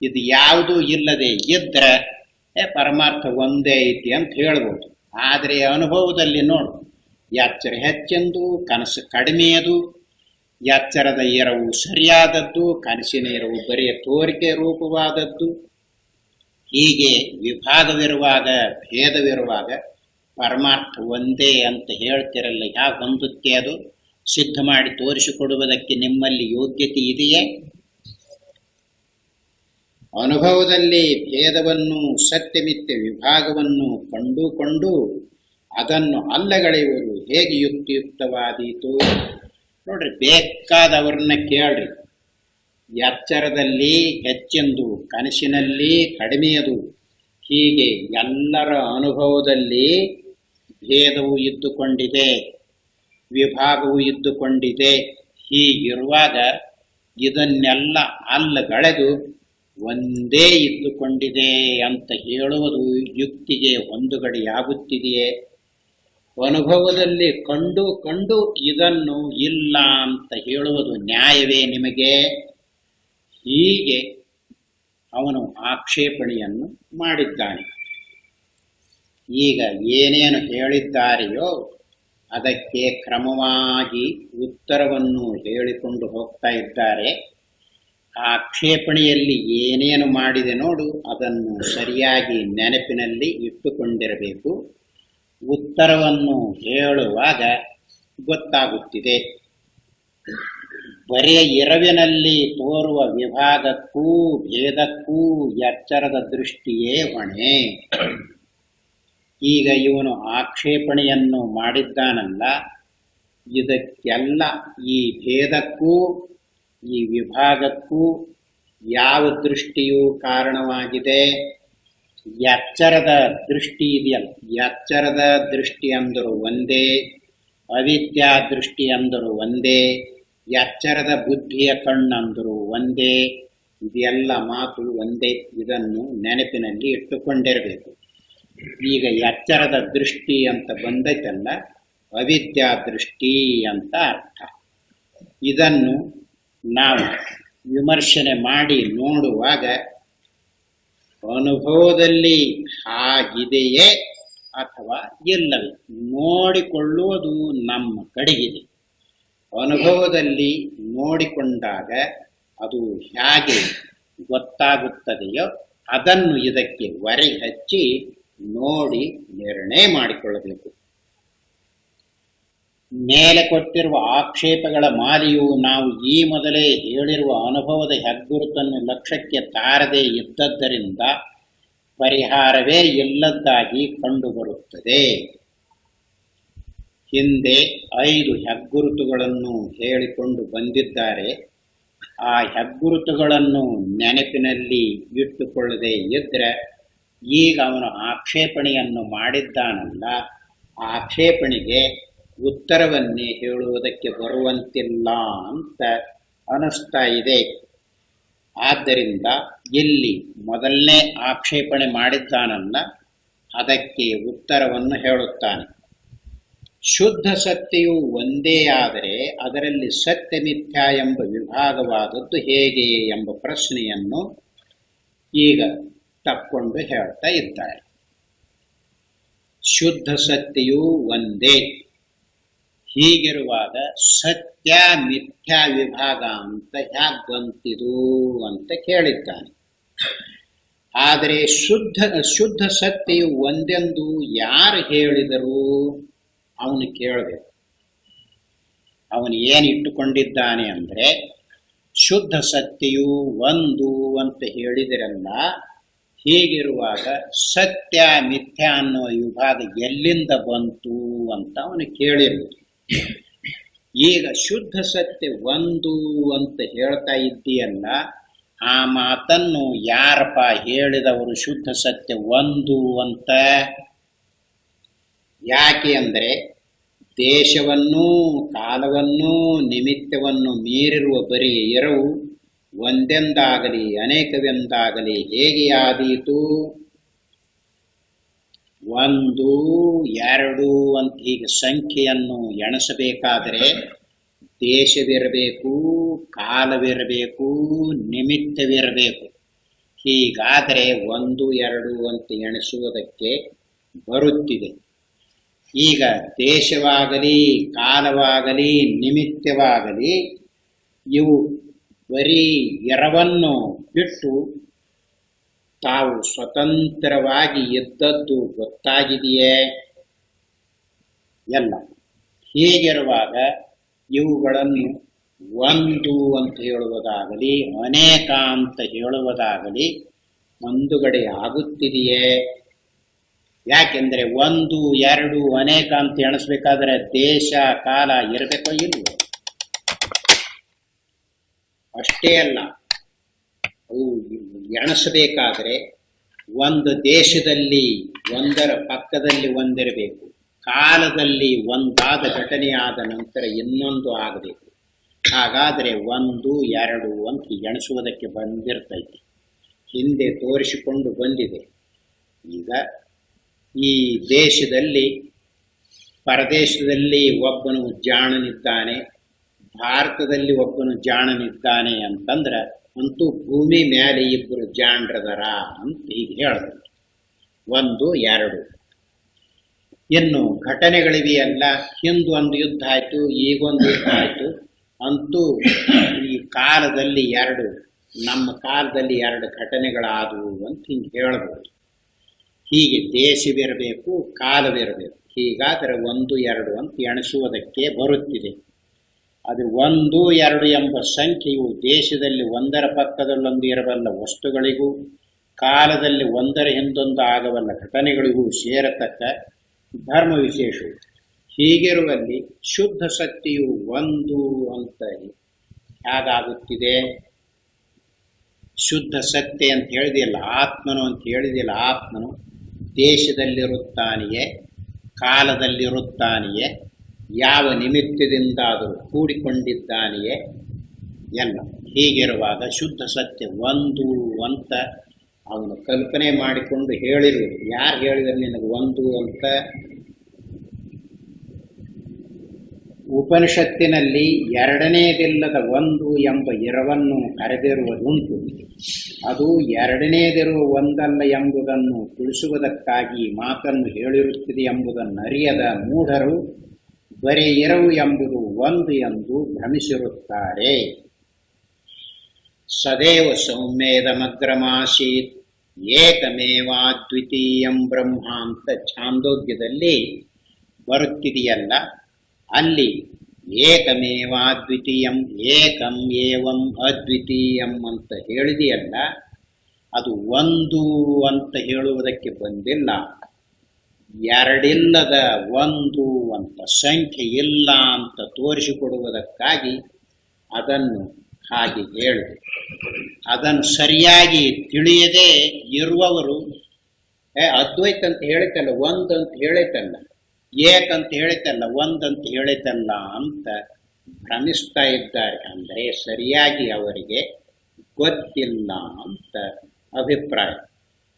ಇದು ಯಾವುದೂ ಇಲ್ಲದೆ ಇದ್ದರೆ ಪರಮಾರ್ಥ ಒಂದೇ ಐತಿ ಅಂತ ಹೇಳ್ಬೋದು. ಆದರೆ ಅನುಭವದಲ್ಲಿ ನೋಡು, ಎಚ್ಚರ ಹೆಚ್ಚೆಂದು ಕನಸು ಕಡಿಮೆಯದು, ಎಚ್ಚರದ ಎರವು ಸರಿಯಾದದ್ದು, ಕನಸಿನ ಎರವು ಬರೆಯ ತೋರಿಕೆ ರೂಪವಾದದ್ದು. ಹೀಗೆ ವಿಭಾಗವಿರುವಾಗ, ಭೇದವಿರುವಾಗ ಪರಮಾರ್ಥ ಒಂದೇ ಅಂತ ಹೇಳ್ತಿರಲ್ಲ, ಹೇಗೆ ಹೊಂದುತ್ತೆ? ಅದು ಸಿದ್ಧ ಮಾಡಿ ತೋರಿಸಿಕೊಡುವುದಕ್ಕೆ ನಿಮ್ಮಲ್ಲಿ ಯೋಗ್ಯತೆ ಇದೆಯೇ? ಅನುಭವದಲ್ಲಿ ಭೇದವನ್ನು, ಸತ್ಯಮಿತ್ಯ ವಿಭಾಗವನ್ನು ಕಂಡುಕೊಂಡು ಅದನ್ನು ಅಲ್ಲಗಳೆಯುವುದು ಹೇಗೆ ಯುಕ್ತಿಯುಕ್ತವಾದೀತು? ನೋಡ್ರಿ, ಬೇಕಾದವ್ರನ್ನ ಕೇಳ್ರಿ. ಎಚ್ಚರದಲ್ಲಿ ಹೆಚ್ಚೆಂದು, ಕನಸಿನಲ್ಲಿ ಕಡಿಮೆಯದು, ಹೀಗೆ ಎಲ್ಲರ ಅನುಭವದಲ್ಲಿ ಭೇದವು ಇದ್ದುಕೊಂಡಿದೆ, ವಿಭಾಗವು ಇದ್ದುಕೊಂಡಿದೆ. ಹೀಗಿರುವಾಗ ಇದನ್ನೆಲ್ಲ ಅಲ್ಲಗಳೆದು ಒಂದೇ ಇದ್ದುಕೊಂಡಿದೆ ಅಂತ ಹೇಳುವುದು ಯುಕ್ತಿಗೆ ಹೊಂದುಗಡೆಯಾಗುತ್ತಿದೆಯೇ? ಅನುಭವದಲ್ಲಿ ಕಂಡು ಇದನ್ನು ಇಲ್ಲ ಅಂತ ಹೇಳುವುದು ನ್ಯಾಯವೇ ನಿಮಗೆ? ಹೀಗೆ ಅವನು ಆಕ್ಷೇಪಣೆಯನ್ನು ಮಾಡಿದ್ದಾನೆ. ಈಗ ಏನೇನು ಹೇಳಿದ್ದಾರೆಯೋ ಅದಕ್ಕೆ ಕ್ರಮವಾಗಿ ಉತ್ತರವನ್ನು ಹೇಳಿಕೊಂಡು ಹೋಗ್ತಾ ಇದ್ದಾರೆ. ಆಕ್ಷೇಪಣೆಯಲ್ಲಿ ಏನೇನು ಮಾಡಿದೆ ನೋಡು, ಅದನ್ನು ಸರಿಯಾಗಿ ನೆನಪಿನಲ್ಲಿ ಇಟ್ಟುಕೊಂಡಿರಬೇಕು. ಉತ್ತರವನ್ನು ಹೇಳುವಾಗ ಗೊತ್ತಾಗುತ್ತಿದೆ. ಬರೇ ಎರವಿನಲ್ಲಿ ತೋರುವ ವಿಭಾಗಕ್ಕೂ ಭೇದಕ್ಕೂ ಎಚ್ಚರದ ದೃಷ್ಟಿಯೇ ಹೊಣೆ. ಈಗ ಇವನು ಆಕ್ಷೇಪಣೆಯನ್ನು ಮಾಡಿದ್ದಾನಲ್ಲ, ಇದಕ್ಕೆಲ್ಲ ಈ ಭೇದಕ್ಕೂ ಈ ವಿಭಾಗಕ್ಕೂ ಯಾವ ದೃಷ್ಟಿಯೂ ಕಾರಣವಾಗಿದೆ? ಎಚ್ಚರದ ದೃಷ್ಟಿ ಇದೆಯಲ್ಲ, ಎಚ್ಚರದ ದೃಷ್ಟಿ ಅಂದರು ಒಂದೇ, ಅವಿದ್ಯಾ ದೃಷ್ಟಿ ಅಂದರು ಒಂದೇ, ಎಚ್ಚರದ ಬುದ್ಧಿಯ ಕಣ್ಣಂದರು ಒಂದೇ. ಇದೆಲ್ಲ ಮಾತು ಒಂದೇ. ಇದನ್ನು ನೆನಪಿನಲ್ಲಿ ಇಟ್ಟುಕೊಂಡಿರಬೇಕು. ಈಗ ಎಚ್ಚರದ ದೃಷ್ಟಿ ಅಂತ ಬಂದೈತಲ್ಲ, ಅವಿದ್ಯಾ ದೃಷ್ಟಿ ಅಂತ ಅರ್ಥ. ಇದನ್ನು ನಾವು ವಿಮರ್ಶನೆ ಮಾಡಿ ನೋಡುವಾಗ ಅನುಭವದಲ್ಲಿ ಹಾಗಿದೆಯೇ ಅಥವಾ ಇಲ್ಲವೇ ನೋಡಿಕೊಳ್ಳುವುದು ನಮ್ಮ ಕಡೆಗಿದೆ. ಅನುಭವದಲ್ಲಿ ನೋಡಿಕೊಂಡಾಗ ಅದು ಹೇಗೆ ಗೊತ್ತಾಗುತ್ತದೆಯೋ ಅದನ್ನು ಇದಕ್ಕೆ ಹೊರೆ ಹಚ್ಚಿ ನೋಡಿ ನಿರ್ಣಯ ಮಾಡಿಕೊಳ್ಳಬೇಕು. ಮೇಲೆ ಕೊಟ್ಟಿರುವ ಆಕ್ಷೇಪಗಳ ಮಾಲೆಯು ನಾವು ಈ ಮೊದಲೇ ಹೇಳಿರುವ ಅನುಭವದ ಹೆಗ್ಗುರುತನ್ನು ಲಕ್ಷ್ಯಕ್ಕೆ ತಾರದೇ ಇದ್ದದ್ದರಿಂದ ಪರಿಹಾರವೇ ಇಲ್ಲದ್ದಾಗಿ ಕಂಡುಬರುತ್ತದೆ. ಹಿಂದೆ 5 ಹೆಗ್ಗುರುತುಗಳನ್ನು ಹೇಳಿಕೊಂಡು ಬಂದಿದ್ದಾರೆ. ಆ ಹೆಗ್ಗುರುತುಗಳನ್ನು ನೆನಪಿನಲ್ಲಿ ಇಟ್ಟುಕೊಳ್ಳದೆ ಇದ್ರೆ ಈಗ ಅವನು ಆಕ್ಷೇಪಣೆಯನ್ನು ಮಾಡಿದ್ದಾನಲ್ಲ, ಆಕ್ಷೇಪಣೆಗೆ ಉತ್ತರವನ್ನೇ ಹೇಳುವುದಕ್ಕೆ ಬರುವಂತಿಲ್ಲ ಅಂತ ಅನಿಸ್ತಾ ಇದೆ. ಆದ್ದರಿಂದ ಇಲ್ಲಿ ಮೊದಲನೇ ಆಕ್ಷೇಪಣೆ ಮಾಡಿದ್ದಾನಲ್ಲ, ಅದಕ್ಕೆ ಉತ್ತರವನ್ನು ಹೇಳುತ್ತಾನೆ. ಶುದ್ಧ ಸತ್ಯವು ಒಂದೇ ಆದರೆ ಅದರಲ್ಲಿ ಸತ್ಯ ಮಿಥ್ಯಾ ಎಂಬ ವಿಭಾಗವಾದದ್ದು ಹೇಗೆ ಎಂಬ ಪ್ರಶ್ನೆಯನ್ನು ಈಗ ತಕ್ಕೊಂಡು ಹೇಳ್ತಾ ಇದ್ದಾರೆ. ಶುದ್ಧ ಸತ್ಯವು ಒಂದೇ ಹೀಗಿರುವಾಗ ಸತ್ಯ ಮಿಥ್ಯಾ ವಿಭಾಗ ಅಂತ ಹ್ಯಾಕ್ ಬಂತಿದು ಅಂತ ಕೇಳಿದ್ದಾನೆ. ಆದರೆ ಶುದ್ಧ ಸತ್ಯವು ಒಂದೆಂದು ಯಾರು ಹೇಳಿದರು ಅವನು ಕೇಳಬೇಕು. ಅವನು ಏನು ಇಟ್ಟುಕೊಂಡಿದ್ದಾನೆ ಅಂದರೆ ಶುದ್ಧ ಸತ್ಯವು ಒಂದು ಅಂತ ಹೇಳಿದಿರಲ್ಲ, ಹೀಗಿರುವಾಗ ಸತ್ಯ ಮಿಥ್ಯಾ ಅನ್ನೋ ವಿಭಾಗ ಎಲ್ಲಿಂದ ಬಂತು ಅಂತ ಅವನು ಕೇಳಿರುವುದು. ಈಗ ಶುದ್ಧ ಸತ್ಯ ಒಂದು ಅಂತ ಹೇಳ್ತಾ ಇದ್ದೀಯಲ್ಲ, ಆ ಮಾತನ್ನು ಯಾರಪ್ಪ ಹೇಳಿದವರು ಶುದ್ಧ ಸತ್ಯ ಒಂದು ಅಂತ? ಯಾಕೆ ಅಂದರೆ ದೇಶವನ್ನೂ ಕಾಲವನ್ನೂ ನಿಮಿತ್ತವನ್ನು ಮೀರಿರುವ ಬರೀ ಎರವು ಒಂದೆಂದಾಗಲಿ ಅನೇಕವೆಂದಾಗಲಿ ಹೇಗೆ ಆದೀತು? 1, 2 ಅಂತ ಹೀಗೆ ಸಂಖ್ಯೆಯನ್ನು ಎಣಿಸಬೇಕಾದರೆ ದೇಶವಿರಬೇಕು, ಕಾಲವಿರಬೇಕು, ನಿಮಿತ್ತವಿರಬೇಕು. ಹೀಗಾದರೆ 1, 2 ಅಂತ ಎಣಿಸುವುದಕ್ಕೆ ಬರುತ್ತಿದೆ. ಈಗ ದೇಶವಾಗಲಿ ಕಾಲವಾಗಲಿ ನಿಮಿತ್ತವಾಗಲಿ ಇವು ಬರೀ ಎರವನ್ನು ಬಿಟ್ಟು ತಾವು ಸ್ವತಂತ್ರವಾಗಿ ಇದ್ದದ್ದು ಗೊತ್ತಾಗಿದೆಯೇ? ಎಲ್ಲ. ಹೀಗಿರುವಾಗ ಇವುಗಳನ್ನು ಒಂದು ಅಂತ ಹೇಳುವುದಾಗಲಿ ಅನೇಕ ಅಂತ ಹೇಳುವುದಾಗಲಿ ಮುಂದುಗಡೆ ಆಗುತ್ತಿದೆಯೇ? ಯಾಕೆಂದರೆ 1, 2 ಅನೇಕ ಅಂತ ಎಣಿಸ್ಬೇಕಾದ್ರೆ ದೇಶ ಕಾಲ ಇರಬೇಕೋ ಇಲ್ವೋ? ಅಷ್ಟೇ ಅಲ್ಲ, ಅವು ಎಣಿಸಬೇಕಾದ್ರೆ ಒಂದು ದೇಶದಲ್ಲಿ ಒಂದರ ಪಕ್ಕದಲ್ಲಿ ಒಂದಿರಬೇಕು, ಕಾಲದಲ್ಲಿ ಒಂದಾದ ಘಟನೆಯಾದ ನಂತರ ಇನ್ನೊಂದು ಆಗಬೇಕು. ಹಾಗಾದರೆ 1, 2 ಅಂತ ಎಣಿಸುವುದಕ್ಕೆ ಬಂದಿರ್ತೈತಿ. ಹಿಂದೆ ತೋರಿಸಿಕೊಂಡು ಬಂದಿದೆ. ಈಗ ಈ ದೇಶದಲ್ಲಿ ಪರದೇಶದಲ್ಲಿ ಒಬ್ಬನು ಜಾಣನಿದ್ದಾನೆ, ಭಾರತದಲ್ಲಿ ಒಬ್ಬನು ಜಾಣನಿದ್ದಾನೆ ಅಂತಂದ್ರೆ ಅಂತೂ ಭೂಮಿ ಮೇಲೆ ಇಬ್ಬರು ಜಾಣರದರ ಅಂತ ಹೀಗೆ ಹೇಳಿದ್ರು. 1, 2 ಇನ್ನು ಘಟನೆಗಳಿವೆಯಲ್ಲ, ಹಿಂದೊಂದು ಯುದ್ಧ ಆಯಿತು, ಈಗೊಂದು ಯುದ್ಧ ಆಯಿತು, ಅಂತೂ ಈ ಕಾಲದಲ್ಲಿ 2 ನಮ್ಮ ಕಾಲದಲ್ಲಿ 2 ಘಟನೆಗಳಾದವು ಅಂತ ಹಿಂಗೆ ಹೇಳ್ಬೋದು. ಹೀಗೆ ದೇಶವಿರಬೇಕು, ಕಾಲವಿರಬೇಕು. ಹೀಗಾದರೆ 1, 2 ಅಂತ ಎಣಿಸುವುದಕ್ಕೆ ಬರುತ್ತಿದೆ. ಅದು 1, 2 ಎಂಬ ಸಂಖ್ಯೆಯು ದೇಶದಲ್ಲಿ ಒಂದರ ಪಕ್ಕದಲ್ಲೊಂದು ಇರಬಲ್ಲ ವಸ್ತುಗಳಿಗೂ ಕಾಲದಲ್ಲಿ ಒಂದರ ಹಿಂದೊಂದು ಆಗಬಲ್ಲ ಘಟನೆಗಳಿಗೂ ಸೇರತಕ್ಕ ಧರ್ಮ ವಿಶೇಷವು. ಹೀಗಿರುವಲ್ಲಿ ಶುದ್ಧ ಸತ್ಯವು ಒಂದು ಅಂತ ಹೇಗಾಗುತ್ತಿದೆ? ಶುದ್ಧ ಸತ್ಯ ಅಂತ ಹೇಳಿದಿಲ್ಲ, ಆತ್ಮನು ಅಂತ ಹೇಳಿದಿಲ್ಲ. ಆತ್ಮನು ದೇಶದಲ್ಲಿರುತ್ತಾನೆಯೇ, ಕಾಲದಲ್ಲಿರುತ್ತಾನೆಯೇ, ಯಾವ ನಿಮಿತ್ತದಿಂದಾದರೂ ಕೂಡಿಕೊಂಡಿದ್ದಾನೆಯೇ? ಎಲ್ಲ. ಹೀಗಿರುವಾಗ ಶುದ್ಧ ಸತ್ಯ ಒಂದು ಅಂತ ಅವನು ಕಲ್ಪನೆ ಮಾಡಿಕೊಂಡು ಹೇಳಿರುವುದು. ಯಾರು ಹೇಳಿದರೆ ನಿನಗೆ ಒಂದು ಅಂತ? ಉಪನಿಷತ್ತಿನಲ್ಲಿ ಎರಡನೇದಿಲ್ಲದ ಒಂದು ಎಂಬ ಎರವನ್ನು ಕರೆದಿರುವುದುಂಟು. ಅದು ಎರಡನೇದಿರುವ ಒಂದಲ್ಲ ಎಂಬುದನ್ನು ತಿಳಿಸುವುದಕ್ಕಾಗಿ ಮಾತನ್ನು ಹೇಳಿರುತ್ತದೆ ಎಂಬುದನ್ನು ಅರಿಯದ ಮೂಢರು ಬರೀ ಎರವು ಎಂಬುದು ಒಂದು ಎಂದು ಭ್ರಮಿಸಿರುತ್ತಾರೆ. ಸದೇವ ಸೌಮ್ಯೇದಮಗ್ರಮಾಸೀತ್ ಏಕಮೇವಾದ್ವಿತೀಯಂ ಬ್ರಹ್ಮ ಅಂತ ಛಾಂದೋಗ್ಯದಲ್ಲಿ ಬರುತ್ತಿದೆಯಲ್ಲ, ಅಲ್ಲಿ ಏಕಮೇವಾದ್ವಿತೀಯಂ ಏಕಂ ಏವಂ ಅದ್ವಿತೀಯಂ ಅಂತ ಹೇಳಿದೆಯಲ್ಲ, ಅದು ಒಂದು ಅಂತ ಹೇಳುವುದಕ್ಕೆ ಬಂದಿಲ್ಲ. ಎರಡಿಲ್ಲದ ಒಂದು ಅಂತ ಸಂಖ್ಯೆ ಇಲ್ಲ ಅಂತ ತೋರಿಸಿಕೊಡುವುದಕ್ಕಾಗಿ ಅದನ್ನು ಹಾಗೆ ಹೇಳಿದೆ. ಅದನ್ನು ಸರಿಯಾಗಿ ತಿಳಿಯದೇ ಇರುವವರು ಅದ್ವೈತ ಅಂತ ಹೇಳಿತಲ್ಲ, ಒಂದು ಅಂತ ಹೇಳಿತಲ್ಲ, ಏಕಂತ ಹೇಳಿತಲ್ಲ, ಒಂದಂತ ಹೇಳಿತಲ್ಲ ಅಂತ ಭ್ರಮಿಸ್ತಾ ಇದ್ದಾರೆ. ಅಂದರೆ ಸರಿಯಾಗಿ ಅವರಿಗೆ ಗೊತ್ತಿಲ್ಲ ಅಂತ ಅಭಿಪ್ರಾಯ.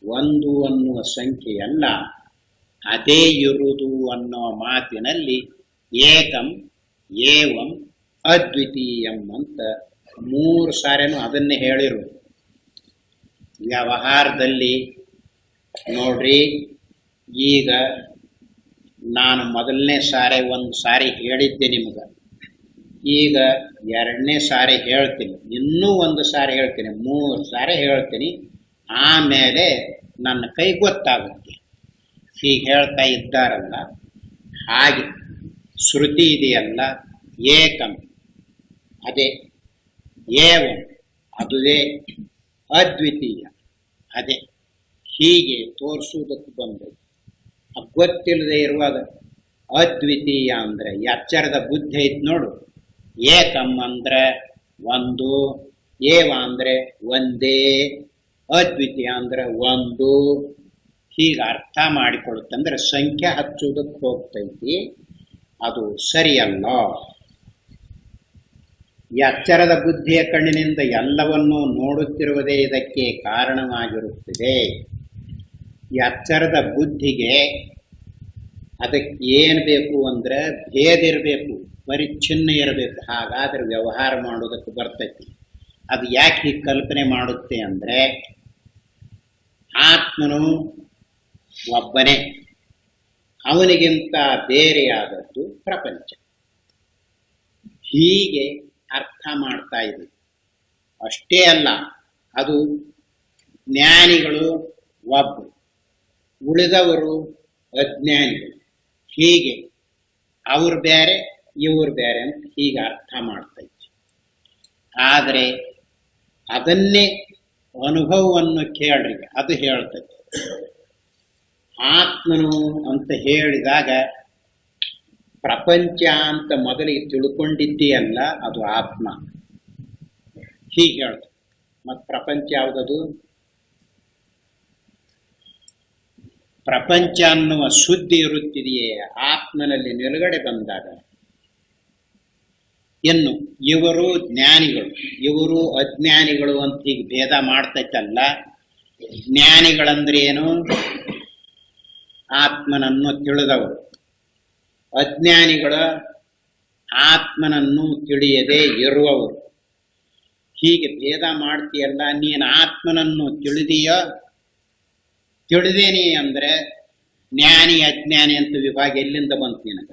ಒಂದು ಅನ್ನುವ ಸಂಖ್ಯೆಯಲ್ಲ, ಅದೇ ಇರುವುದು ಅನ್ನುವ ಮಾತಿನಲ್ಲಿ ಏಕಂ ಏವಂ ಅದ್ವಿತೀಯಂ ಅಂತ 3 ಸಾರಿನೂ ಅದನ್ನೇ ಹೇಳಿರುವುದು. ವ್ಯವಹಾರದಲ್ಲಿ ನೋಡ್ರಿ, ಈಗ ನಾನು ಮೊದಲನೇ ಸಾರಿ ಒಂದು ಸಾರಿ ಹೇಳಿದ್ದೆ ನಿಮ್ಗೆ, ಈಗ ಎರಡನೇ ಸಾರಿ ಹೇಳ್ತೀನಿ, ಇನ್ನೂ ಒಂದು ಸಾರಿ ಹೇಳ್ತೀನಿ, 3 ಸಾರಿ ಹೇಳ್ತೀನಿ, ಆಮೇಲೆ ನನ್ನ ಕೈ ಗೊತ್ತಾಗುತ್ತೆ. ಹೀಗೆ ಹೇಳ್ತಾ ಇದ್ದಾರಲ್ಲ, ಹಾಗೆ ಶ್ರುತಿ ಇದೆಯಲ್ಲ, ಏಕಂ ಅದೇ, ಏವಂ ಅದುವೇ, ಅದ್ವಿತೀಯ ಅದೇ, ಹೀಗೆ ತೋರಿಸುವುದಕ್ಕೆ ಬಂದು ಗೊತ್ತಿಲ್ಲದೆ ಇರುವಾಗ ಅದ್ವಿತೀಯ ಅಂದ್ರೆ ಎಚ್ಚರದ ಬುದ್ಧಿ ಐತ್ ನೋಡು. ಏಕಂ ಅಂದ್ರೆ ಒಂದು, ಏವ ಅಂದ್ರೆ ಒಂದೇ, ಅದ್ವಿತೀಯ ಅಂದ್ರೆ ಒಂದು. ಹೀಗೆ ಅರ್ಥ ಮಾಡಿಕೊಳ್ಳುತ್ತಂದ್ರೆ ಸಂಖ್ಯೆ ಹಚ್ಚುವುದಕ್ಕೆ ಹೋಗ್ತೈತಿ, ಅದು ಸರಿಯಲ್ಲ. ಎಚ್ಚರದ ಬುದ್ಧಿಯ ಕಣ್ಣಿನಿಂದ ಎಲ್ಲವನ್ನೂ ನೋಡುತ್ತಿರುವುದೇ ಇದಕ್ಕೆ ಕಾರಣವಾಗಿರುತ್ತದೆ. ಎಚ್ಚರದ ಬುದ್ಧಿಗೆ ಅದಕ್ಕೆ ಏನು ಬೇಕು ಅಂದ್ರೆ ಭೇದ ಇರಬೇಕು, ಪರಿಚ್ಛಿನ್ನ ಇರಬೇಕು, ಹಾಗಾದ್ರೆ ವ್ಯವಹಾರ ಮಾಡೋದಕ್ಕೆ ಬರ್ತೈತಿ. ಅದು ಯಾಕೆ ಹೀಗೆ ಕಲ್ಪನೆ ಮಾಡುತ್ತೆ ಅಂದ್ರೆ, ಆತ್ಮನು ಒಬ್ಬನೇ, ಅವನಿಗಿಂತ ಬೇರೆಯಾದದ್ದು ಪ್ರಪಂಚ. ಹೀಗೆ ಅರ್ಥ ಮಾಡ್ತಾ ಇದೆ. ಅಷ್ಟೇ ಅಲ್ಲ, ಅದು ಜ್ಞಾನಿಗಳು ಒಬ್ಬರು, ಉಳಿದವರು ಅಜ್ಞಾನಿಗಳು. ಹೀಗೆ ಅವ್ರು ಬೇರೆ ಇವ್ರು ಬೇರೆ ಅಂತ ಹೀಗೆ ಅರ್ಥ ಮಾಡ್ತಾ ಇದ್ವಿ. ಆದರೆ ಅದನ್ನೇ ಅನುಭವವನ್ನು ಕೇಳ್ರಿ, ಅದು ಹೇಳ್ತದೆ. ಆತ್ಮನು ಅಂತ ಹೇಳಿದಾಗ ಪ್ರಪಂಚ ಅಂತ ಮೊದಲಿಗೆ ತಿಳ್ಕೊಂಡಿದ್ದೀಯಲ್ಲ, ಅದು ಆತ್ಮ. ಹೀಗೆ ಹೇಳ್ತದೆ. ಮತ್ತು ಪ್ರಪಂಚ ಯಾವುದದು? ಪ್ರಪಂಚ ಅನ್ನುವ ಸುದ್ದಿ ಇರುತ್ತಿದೆಯೇ ಆತ್ಮನಲ್ಲಿ ನಿಲುಗಡೆ ಬಂದಾಗ. ಇನ್ನು ಇವರು ಜ್ಞಾನಿಗಳು, ಇವರು ಅಜ್ಞಾನಿಗಳು ಅಂತ ಹೀಗೆ ಭೇದ ಮಾಡ್ತೈತಲ್ಲ. ಜ್ಞಾನಿಗಳಂದ್ರೆ ಏನು? ಆತ್ಮನನ್ನು ತಿಳಿದವರು. ಅಜ್ಞಾನಿಗಳ ಆತ್ಮನನ್ನು ತಿಳಿಯದೇ ಇರುವವರು. ಹೀಗೆ ಭೇದ ಮಾಡ್ತೀಯಲ್ಲ, ನೀನು ಆತ್ಮನನ್ನು ತಿಳಿದೀಯೋ? ತಿಳಿದೇನಿ ಅಂದ್ರೆ ಜ್ಞಾನಿ ಅಜ್ಞಾನಿ ಅಂತ ವಿಭಾಗ ಎಲ್ಲಿಂದ ಬಂತು ನಿನಗ?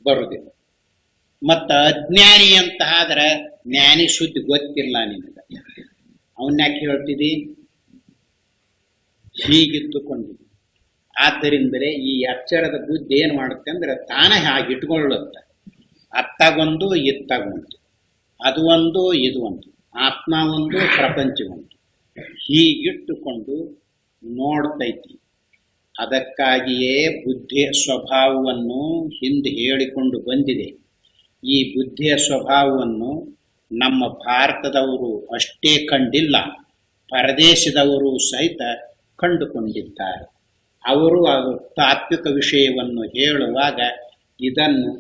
ಬರುದಿಲ್ಲ. ಮತ್ತ ಅಜ್ಞಾನಿ ಅಂತ ಆದ್ರೆ ಜ್ಞಾನಿ ಸುದ್ದಿ ಗೊತ್ತಿಲ್ಲ ನಿನಗ, ಅವನ್ಯಾಕೆ ಹೇಳ್ತಿದಿ? ಹೀಗಿತ್ತುಕೊಂಡಿದ್ದಿ. ಆದ್ದರಿಂದಲೇ ಈ ಎಚ್ಚರದ ಬುದ್ಧಿ ಏನ್ ಮಾಡುತ್ತೆ ಅಂದ್ರೆ ತಾನೇ ಹಾಗೆ ಇಟ್ಕೊಳ್ಳುತ್ತೆ. ಅತ್ತಾಗೊಂದು ಇತ್ತಾಗೊಂದು, ಅದು ಒಂದು ಇದು ಒಂದು, ಆತ್ಮ ಒಂದು ಪ್ರಪಂಚ ಒಂದು, ಹೀಗಿಟ್ಟುಕೊಂಡು ನೋಡ್ತೈತಿ. ಅದಕ್ಕಾಗಿಯೇ ಬುದ್ಧಿಯ ಸ್ವಭಾವವನ್ನು ಹಿಂದೆ ಹೇಳಿಕೊಂಡು ಬಂದಿದೆ. ಈ ಬುದ್ಧಿಯ ಸ್ವಭಾವವನ್ನು ನಮ್ಮ ಭಾರತದವರು ಅಷ್ಟೇ ಕಂಡಿಲ್ಲ, ಪರದೇಶದವರು ಸಹಿತ ಕಂಡುಕೊಂಡಿದ್ದಾರೆ. ಅವರು ತಾತ್ವಿಕ ವಿಷಯವನ್ನು ಹೇಳುವಾಗ ಇದನ್ನು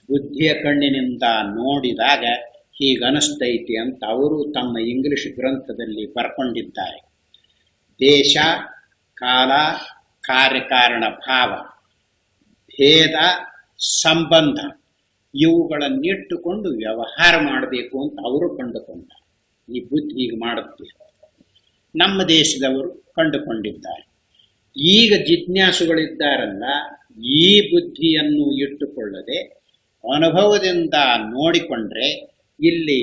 ಬುದ್ಧಿಯ ಕಣ್ಣಿನಿಂದ ನೋಡಿದಾಗ ಹೀಗನಿಸ್ತೈತಿ ಅಂತ ಅವರು ತಮ್ಮ ಇಂಗ್ಲಿಷ್ ಗ್ರಂಥದಲ್ಲಿ ಬರ್ಕೊಂಡಿದ್ದಾರೆ. ದೇಶ, ಕಾಲ, ಕಾರ್ಯಕಾರಣ ಭಾವ, ಭೇದ, ಸಂಬಂಧ ಇವುಗಳನ್ನಿಟ್ಟುಕೊಂಡು ವ್ಯವಹಾರ ಮಾಡಬೇಕು ಅಂತ ಅವರು ಕಂಡುಕೊಂಡರು. ಈ ಬುದ್ಧಿ ಹೀಗೆ ಮಾಡುತ್ತೆ. ನಮ್ಮ ದೇಶದವರು ಕಂಡುಕೊಂಡಿದ್ದಾರೆ. ಈಗ ಜಿಜ್ಞಾಸುಗಳಿದ್ದಾರಲ್ಲ, ಈ ಬುದ್ಧಿಯನ್ನು ಇಟ್ಟುಕೊಳ್ಳದೆ ಅನುಭವದಿಂದ ನೋಡಿಕೊಂಡ್ರೆ, ಇಲ್ಲಿ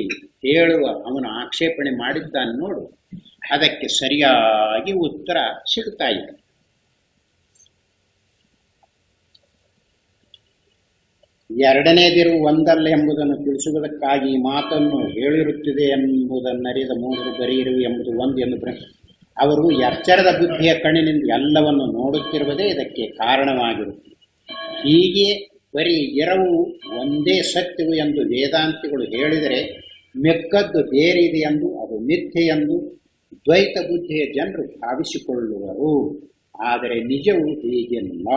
ಹೇಳುವ ಅವನು ಆಕ್ಷೇಪಣೆ ಮಾಡಿದ್ದಾನೆ ನೋಡು, ಅದಕ್ಕೆ ಸರಿಯಾಗಿ ಉತ್ತರ ಸಿಗ್ತಾ ಇದೆ. ಎರಡನೇದಿರು ಒಂದಲ್ಲ ಎಂಬುದನ್ನು ತಿಳಿಸುವುದಕ್ಕಾಗಿ ಈ ಮಾತನ್ನು ಹೇಳಿರುತ್ತಿದೆ ಎಂಬುದನ್ನರಿದ ಮೂವರು ಬರೀರು ಎಂಬುದು ಒಂದು ಎಂದು ಅವರು ಎಚ್ಚರದ ಬುದ್ಧಿಯ ಕಣ್ಣಿನಿಂದ ಎಲ್ಲವನ್ನು ನೋಡುತ್ತಿರುವುದೇ ಇದಕ್ಕೆ ಕಾರಣವಾಗಿರುತ್ತದೆ. ಹೀಗೆ ಬರೀ ಎರವು ಒಂದೇ ಸತ್ಯವು ಎಂದು ವೇದಾಂತಿಗಳು ಹೇಳಿದರೆ, ಮಿಕ್ಕದ್ದು ಬೇರೆ ಇದೆ ಎಂದು, ಅದು ಮಿಥ್ಯೆ ಎಂದು ದ್ವೈತ ಬುದ್ಧಿಯ ಜನರು ಭಾವಿಸಿಕೊಳ್ಳುವರು. ಆದರೆ ನಿಜವು ಹೀಗಿಲ್ಲ.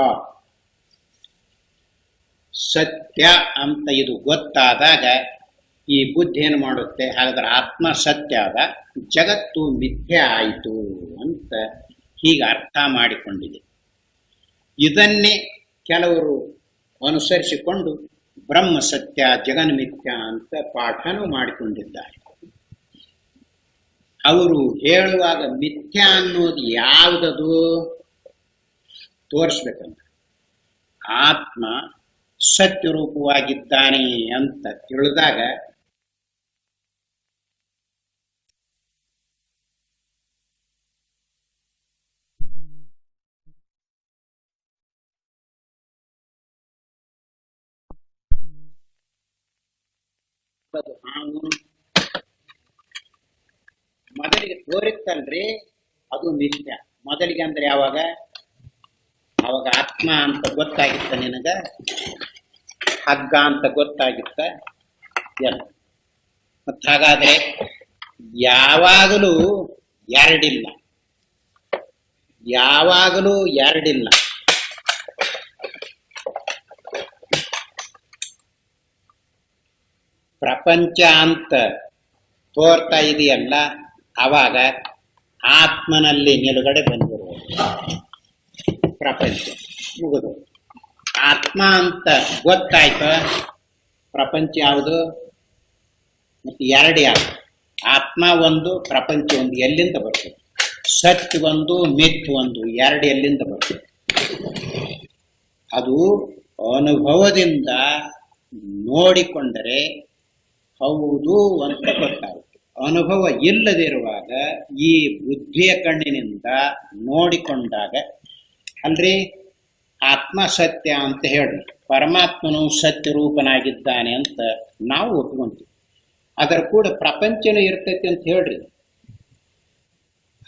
ಸತ್ಯ ಅಂತ ಇದು ಗೊತ್ತಾದಾಗ ಈ ಬುದ್ಧಿ ಏನು ಮಾಡುತ್ತೆ, ಹಾಗಾದ್ರೆ ಆತ್ಮ ಸತ್ಯ ಆದ, ಜಗತ್ತು ಮಿಥ್ಯೆ ಆಯಿತು ಅಂತ ಹೀಗೆ ಅರ್ಥ ಮಾಡಿಕೊಂಡಿದೆ. ಇದನ್ನೇ ಕೆಲವರು ಅನುಸರಿಸಿಕೊಂಡು ಬ್ರಹ್ಮ ಸತ್ಯ ಜಗನ್ಮಿಥ್ಯ ಅಂತ ಪಾಠನೂ ಮಾಡಿಕೊಂಡಿದ್ದಾರೆ. ಅವರು ಹೇಳುವಾಗ ಮಿಥ್ಯ ಅನ್ನೋದು ಯಾವುದದು ತೋರಿಸ್ಬೇಕಂತ, ಆತ್ಮ ಸತ್ಯರೂಪವಾಗಿದ್ದಾನೆ ಅಂತ ತಿಳಿದಾಗ ಮೊದಲಿಗೆ ತೋರಿತ್ತಲ್ರಿ, ಅದು ಮಿಥ್ಯ. ಮೊದಲಿಗೆ ಅಂದ್ರೆ ಯಾವಾಗ? ಅವಾಗ ಆತ್ಮ ಅಂತ ಗೊತ್ತಾಗಿತ್ತ ನಿನಗ, ಹಗ್ಗ ಅಂತ ಗೊತ್ತಾಗಿತ್ತ ಎಲ್ಲ. ಮತ್ತ ಹಾಗಾದ್ರೆ ಯಾವಾಗಲೂ ಎರಡಿಲ್ಲ, ಯಾವಾಗಲೂ ಎರಡಿಲ್ಲ. ಪ್ರಪಂಚ ಅಂತ ತೋರ್ತಾ ಇದೆಯಲ್ಲ, ಅವಾಗ ಆತ್ಮನಲ್ಲಿ ನಿಲುಗಡೆ ಬಂದಿರುವುದು ಪ್ರಪಂಚ ಮುಗಿದು. ಆತ್ಮ ಅಂತ ಗೊತ್ತಾಯ್ತು, ಪ್ರಪಂಚ ಯಾವುದು? ಮತ್ತೆ ಎರಡು ಯಾವುದು? ಆತ್ಮ ಒಂದು, ಪ್ರಪಂಚ ಒಂದು. ಎಲ್ಲಿಂದ ಬರ್ತದೆ? ಸತ್ಯ ಒಂದು, ಮಿಥ್ಯ ಒಂದು. ಎರಡು ಎಲ್ಲಿಂದ ಬರ್ತದೆ? ಅದು ಅನುಭವದಿಂದ ನೋಡಿಕೊಂಡರೆ ಹೌದು ಅಂತ ಗೊತ್ತಾಗುತ್ತೆ. ಅನುಭವ ಇಲ್ಲದಿರುವಾಗ ಈ ಬುದ್ಧಿಯ ಕಣ್ಣಿನಿಂದ ನೋಡಿಕೊಂಡಾಗ, ಅಲ್ರಿ ಆತ್ಮ ಸತ್ಯ ಅಂತ ಹೇಳಿ ಪರಮಾತ್ಮನು ಸತ್ಯ ರೂಪನಾಗಿದ್ದಾನೆ ಅಂತ ನಾವು ಒಪ್ಕೊಂತೀವಿ. ಅದರ ಕೂಡ ಪ್ರಪಂಚನೂ ಇರ್ತೈತಿ ಅಂತ ಹೇಳ್ರಿ.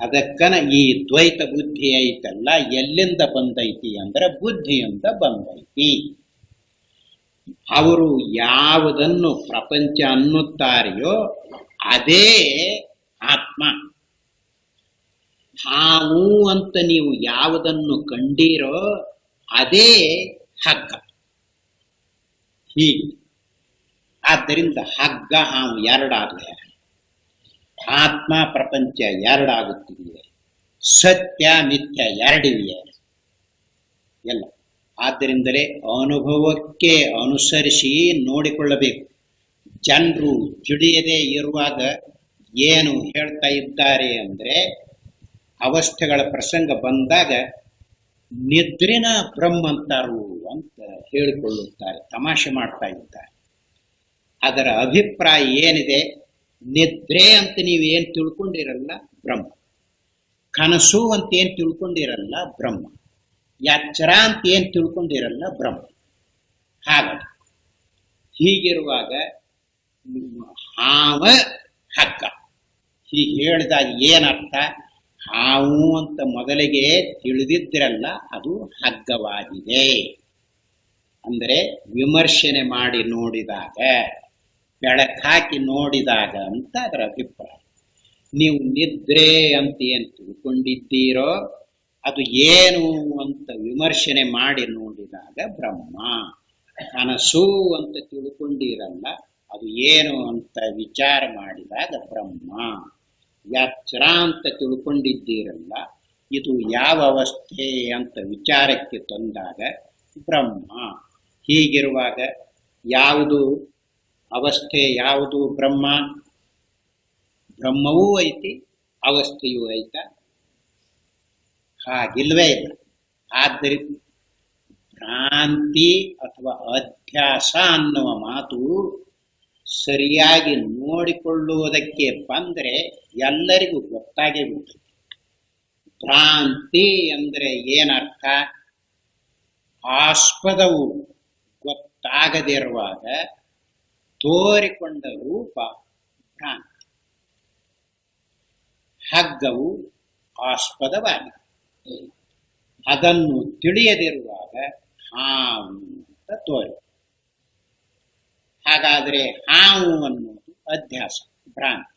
ಅದಕ್ಕನ ಈ ದ್ವೈತ ಬುದ್ಧಿ ಐತಲ್ಲ, ಎಲ್ಲಿಂದ ಬಂದೈತಿ ಅಂದ್ರೆ ಬುದ್ಧಿಯಿಂದ ಬಂದೈತಿ. ಅವರು ಯಾವುದನ್ನು ಪ್ರಪಂಚ ಅನ್ನುತ್ತಾರೆಯೋ ಅದೇ ಆತ್ಮ. ಹಾವು ಅಂತ ನೀವು ಯಾವುದನ್ನು ಕಂಡೀರೋ ಅದೇ ಹಗ್ಗ. ಹೀಗೆ ಆದ್ದರಿಂದ ಹಗ್ಗ ಹಾವು ಎರಡಾಗಲೇ, ಆತ್ಮ ಪ್ರಪಂಚ ಎರಡಾಗುತ್ತಿವೆ, ಸತ್ಯ ಮಿಥ್ಯ ಎರಡಿವೆ ಎಲ್ಲ. ಆದ್ದರಿಂದಲೇ ಅನುಭವಕ್ಕೆ ಅನುಸರಿಸಿ ನೋಡಿಕೊಳ್ಳಬೇಕು. ಜನರು ತಿಳಿಯದೇ ಇರುವಾಗ ಏನು ಹೇಳ್ತಾ ಇದ್ದಾರೆ ಅಂದ್ರೆ, ಅವಸ್ಥೆಗಳ ಪ್ರಸಂಗ ಬಂದಾಗ ನಿದ್ರಿನ ಬ್ರಹ್ಮ ಅಂತಾರು ಅಂತ ಹೇಳಿಕೊಳ್ಳುತ್ತಾರೆ, ತಮಾಷೆ ಮಾಡ್ತಾ ಇದ್ದಾರೆ. ಅದರ ಅಭಿಪ್ರಾಯ ಏನಿದೆ? ನಿದ್ರೆ ಅಂತ ನೀವು ಏನ್ ತಿಳ್ಕೊಂಡಿರಲ್ಲ ಬ್ರಹ್ಮ, ಕನಸು ಅಂತ ಏನ್ ತಿಳ್ಕೊಂಡಿರಲ್ಲ ಬ್ರಹ್ಮ, ಎಚ್ಚರ ಅಂತ ಏನ್ ತಿಳ್ಕೊಂಡಿರಲ್ಲ ಬ್ರಹ್ಮ. ಹಾಗಾಗಿ ಹೀಗಿರುವಾಗ ಹಾವ ಹಗ್ಗ ಹೀಗೆ ಹೇಳಿದಾಗ ಏನರ್ಥ? ಹಾವು ಅಂತ ಮೊದಲಿಗೆ ತಿಳಿದಿದ್ರಲ್ಲ, ಅದು ಹಗ್ಗವಾಗಿದೆ. ಅಂದರೆ ವಿಮರ್ಶನೆ ಮಾಡಿ ನೋಡಿದಾಗ, ಬೆಳಕಾಕಿ ನೋಡಿದಾಗ ಅಂತ ಅದರ ಅಭಿಪ್ರಾಯ. ನೀವು ನಿದ್ರೆ ಅಂತ ಏನು ತಿಳ್ಕೊಂಡಿದ್ದೀರೋ ಅದು ಏನು ಅಂತ ವಿಮರ್ಶನೆ ಮಾಡಿ ನೋಡಿದಾಗ ಬ್ರಹ್ಮ. ಕನಸು ಅಂತ ತಿಳ್ಕೊಂಡಿರಲ್ಲ, ಅದು ಏನು ಅಂತ ವಿಚಾರ ಮಾಡಿದಾಗ ಬ್ರಹ್ಮ. ಎಚ್ಚರ ಅಂತ ತಿಳ್ಕೊಂಡಿದ್ದೀರಲ್ಲ, ಇದು ಯಾವ ಅವಸ್ಥೆ ಅಂತ ವಿಚಾರಕ್ಕೆ ತಂದಾಗ ಬ್ರಹ್ಮ. ಹೀಗಿರುವಾಗ ಯಾವುದು ಅವಸ್ಥೆ, ಯಾವುದು ಬ್ರಹ್ಮ? ಬ್ರಹ್ಮವೂ ಐತಿ, ಅವಸ್ಥೆಯೂ ಐತ? ಹಾಗಿಲ್ವೇ ಇಲ್ಲ. ಆದ್ದರಿಂದ ಭ್ರಾಂತಿ ಅಥವಾ ಅಧ್ಯಾಸ ಅನ್ನುವ ಮಾತು ಸರಿಯಾಗಿ ನೋಡಿಕೊಳ್ಳುವುದಕ್ಕೆ ಬಂದರೆ ಎಲ್ಲರಿಗೂ ಗೊತ್ತಾಗೇ ಬಿಡ್ತದೆ. ಭ್ರಾಂತಿ ಅಂದರೆ ಏನರ್ಥ? ಆಸ್ಪದವು ಗೊತ್ತಾಗದಿರುವಾಗ ತೋರಿಕೊಂಡ ರೂಪ ಭ್ರಾಂತಿ. ಹಗ್ಗವು ಆಸ್ಪದವಾಗಿದೆ, ಅದನ್ನು ತಿಳಿಯದಿರುವಾಗ ಹಾವು ಅಂತ ತೋರಿ. ಹಾಗಾದರೆ ಹಾವು ಅನ್ನೋದು ಅಧ್ಯಾಸ, ಭ್ರಾಂತಿ.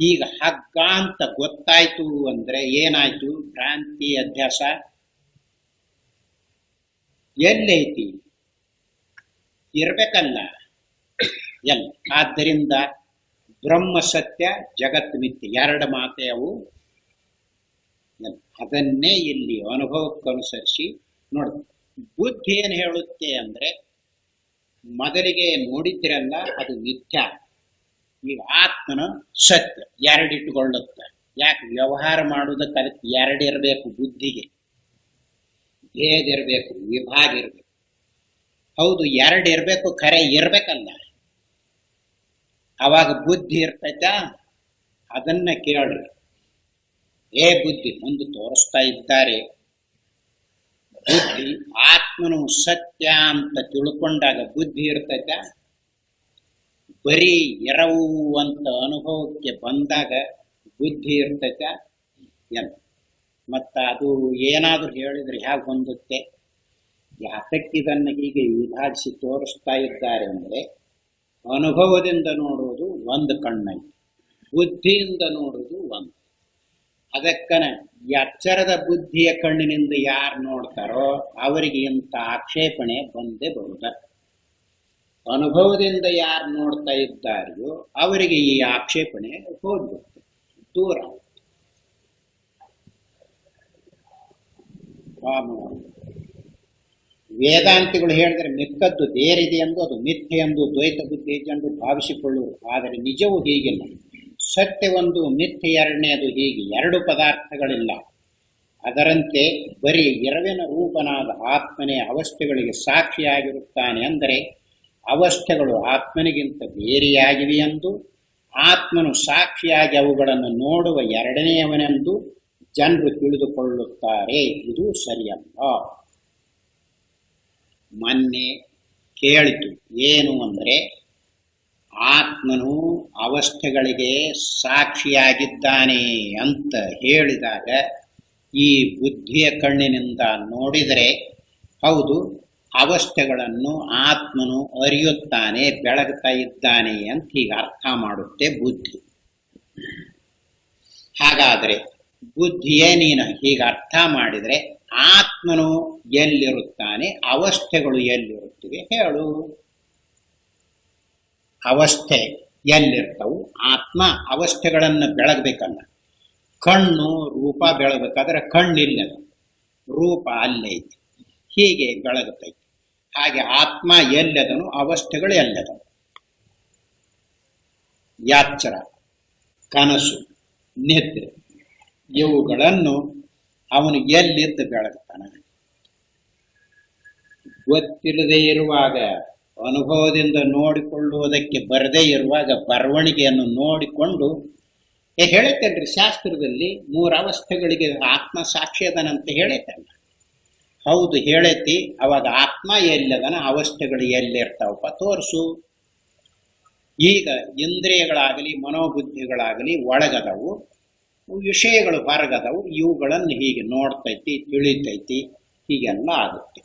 ಈಗ ಹಗ್ಗ ಅಂತ ಗೊತ್ತಾಯ್ತು ಅಂದ್ರೆ ಏನಾಯ್ತು? ಭ್ರಾಂತಿ, ಅಧ್ಯಾಸ ಎಲ್ಲೈತಿ? ಇರ್ಬೇಕಲ್ಲ ಎಲ್ಲ. ಆದ್ದರಿಂದ ಬ್ರಹ್ಮ ಸತ್ಯ, ಜಗತ್ ಮಿಥ್ಯೆ, ಎರಡು ಮಾತೆ ಅವು. ಅದನ್ನೇ ಇಲ್ಲಿ ಅನುಭವಕ್ಕನುಸರಿಸಿ ನೋಡ. ಬುದ್ಧಿ ಏನು ಹೇಳುತ್ತೆ ಅಂದ್ರೆ, ಮೊದಲಿಗೆ ನೋಡಿದ್ರಲ್ಲ ಅದು ಮಿಥ್ಯ, ಈಗ ಆತ್ಮನ ಸತ್ಯ, ಎರಡಿಟ್ಟುಕೊಳ್ಳುತ್ತೆ. ಯಾಕೆ? ವ್ಯವಹಾರ ಮಾಡುವುದಕ್ಕೆ ಅದಕ್ಕೆ ಎರಡಿರಬೇಕು. ಬುದ್ಧಿಗೆ ಭೇದ ಇರಬೇಕು, ವಿಭಾಗ ಇರಬೇಕು. ಹೌದು, ಎರಡಿರಬೇಕು, ಖರೆ ಇರ್ಬೇಕಲ್ಲ, ಅವಾಗ ಬುದ್ಧಿ ಇರ್ತೈತಾ? ಅದನ್ನ ಕೇಳ್ರಿ. ಬುದ್ಧಿ ಮುಂದೆ ತೋರಿಸ್ತಾ ಇದ್ದಾರೆ. ಬುದ್ಧಿ ಆತ್ಮನು ಸತ್ಯ ಅಂತ ತಿಳ್ಕೊಂಡಾಗ ಬುದ್ಧಿ ಇರ್ತೈತ? ಬರೀ ಎರವು ಅಂತ ಅನುಭವಕ್ಕೆ ಬಂದಾಗ ಬುದ್ಧಿ ಇರ್ತೈತ? ಎಲ್ಲ. ಮತ್ತ ಅದು ಏನಾದ್ರೂ ಹೇಳಿದ್ರೆ ಹೇಗೆ ಹೊಂದುತ್ತೆ? ಯಾತಕ್ಕಿದನ್ನು ಹೀಗೆ ವಿಭಾಗಿಸಿ ತೋರಿಸ್ತಾ ಇದ್ದಾರೆ ಅಂದ್ರೆ, ಅನುಭವದಿಂದ ನೋಡುವುದು ಒಂದು ಕಣ್ಣೈತಿ, ಬುದ್ಧಿಯಿಂದ ನೋಡುವುದು ಒಂದು. ಅದಕ್ಕನ ಎಚ್ಚರದ ಬುದ್ಧಿಯ ಕಣ್ಣಿನಿಂದ ಯಾರು ನೋಡ್ತಾರೋ ಅವರಿಗೆ ಇಂಥ ಆಕ್ಷೇಪಣೆ ಬಂದೇ ಬರುದ. ಅನುಭವದಿಂದ ಯಾರು ನೋಡ್ತಾ ಇದ್ದಾರೆಯೋ ಅವರಿಗೆ ಈ ಆಕ್ಷೇಪಣೆ ಹೋಗ್ಬಿಡುತ್ತೆ, ದೂರ. ವೇದಾಂತಿಗಳು ಹೇಳಿದ್ರೆ ಮಿಕ್ಕದ್ದು ಬೇರಿದೆ ಎಂದು, ಅದು ಮಿಥ್ಯೆ ಎಂದು ದ್ವೈತ ಬುದ್ಧಿ ಜನರು ಭಾವಿಸಿಕೊಳ್ಳುವರು. ಆದರೆ ನಿಜವೂ ಹೀಗಿಲ್ಲ. ಸತ್ಯ ಒಂದು, ಮಿಥ್ಯೆ ಎರಡನೇದು. ಹೀಗೆ ಎರಡು ಪದಾರ್ಥಗಳಿಲ್ಲ. ಅದರಂತೆ ಬರೀ ಎರವಿನ ರೂಪನಾದ ಆತ್ಮನೇ ಅವಸ್ಥೆಗಳಿಗೆ ಸಾಕ್ಷಿಯಾಗಿರುತ್ತಾನೆ. ಅಂದರೆ ಅವಸ್ಥೆಗಳು ಆತ್ಮನಿಗಿಂತ ಬೇರೆಯಾಗಿವೆ ಎಂದು, ಆತ್ಮನು ಸಾಕ್ಷಿಯಾಗಿ ಅವುಗಳನ್ನು ನೋಡುವ ಎರಡನೆಯವನೆಂದು ಜನರು ತಿಳಿದುಕೊಳ್ಳುತ್ತಾರೆ. ಇದು ಸರಿಯಲ್ಲ. ಮೊನ್ನೆ ಕೇಳಿತು ಏನು ಅಂದರೆ, ಆತ್ಮನು ಅವಸ್ಥೆಗಳಿಗೆ ಸಾಕ್ಷಿಯಾಗಿದ್ದಾನೆ ಅಂತ ಹೇಳಿದಾಗ ಈ ಬುದ್ಧಿಯ ಕಣ್ಣಿನಿಂದ ನೋಡಿದರೆ ಹೌದು, ಅವಸ್ಥೆಗಳನ್ನು ಆತ್ಮನು ಅರಿಯುತ್ತಾನೆ, ಬೆಳಗ್ತಾ ಇದ್ದಾನೆ ಅಂತ ಹೀಗೆ ಅರ್ಥ ಮಾಡುತ್ತೆ ಬುದ್ಧಿ. ಹಾಗಾದರೆ ಬುದ್ಧಿಯೇ ನೀನು ಹೀಗೆ ಅರ್ಥ ಮಾಡಿದರೆ ಆತ್ಮನು ಎಲ್ಲಿರುತ್ತಾನೆ, ಅವಸ್ಥೆಗಳು ಎಲ್ಲಿರುತ್ತವೆ ಹೇಳು? ಅವಸ್ಥೆ ಎಲ್ಲಿರ್ತವು? ಆತ್ಮ ಅವಸ್ಥೆಗಳನ್ನು ಬೆಳಗ್ಬೇಕಲ್ಲ. ಕಣ್ಣು ರೂಪ ಬೆಳಗ್ಬೇಕಾದ್ರೆ ಕಣ್ಣಿಲ್ಲದ, ರೂಪ ಅಲ್ಲೇ ಐತಿ, ಹೀಗೆ ಬೆಳಗುತ್ತೈತಿ. ಹಾಗೆ ಆತ್ಮ ಎಲ್ಲದನು, ಅವಸ್ಥೆಗಳು ಎಲ್ಲದನು. ಯಾಚರ, ಕನಸು, ನಿದ್ರೆ ಇವುಗಳನ್ನು ಅವನು ಎಲ್ಲಿದ್ದು ಬೆಳಗ್ತಾನೆ? ಗೊತ್ತಿಲ್ಲದೆ ಇರುವಾಗ, ಅನುಭವದಿಂದ ನೋಡಿಕೊಳ್ಳುವುದಕ್ಕೆ ಬರದೇ ಇರುವಾಗ ಬರವಣಿಗೆಯನ್ನು ನೋಡಿಕೊಂಡು ಹೇಳೈತಲ್ರಿ ಶಾಸ್ತ್ರದಲ್ಲಿ 3 ಅವಸ್ಥೆಗಳಿಗೆ ಆತ್ಮ ಸಾಕ್ಷಿ ಅದನಂತ ಹೇಳೈತಲ್ಲ. ಹೌದು ಹೇಳೈತಿ. ಅವಾಗ ಆತ್ಮ ಎಲ್ಲದನ, ಅವಸ್ಥೆಗಳು ಎಲ್ಲಿರ್ತಾವಪ್ಪ ತೋರಿಸು. ಈಗ ಇಂದ್ರಿಯಗಳಾಗಲಿ ಮನೋಬುದ್ಧಿಗಳಾಗಲಿ ಒಳಗದವು, ವಿಷಯಗಳು ಹೊರಗದವು. ಇವುಗಳನ್ನು ಹೀಗೆ ನೋಡ್ತೈತಿ, ತಿಳಿತೈತಿ, ಹೀಗೆಲ್ಲ ಆಗುತ್ತೆ.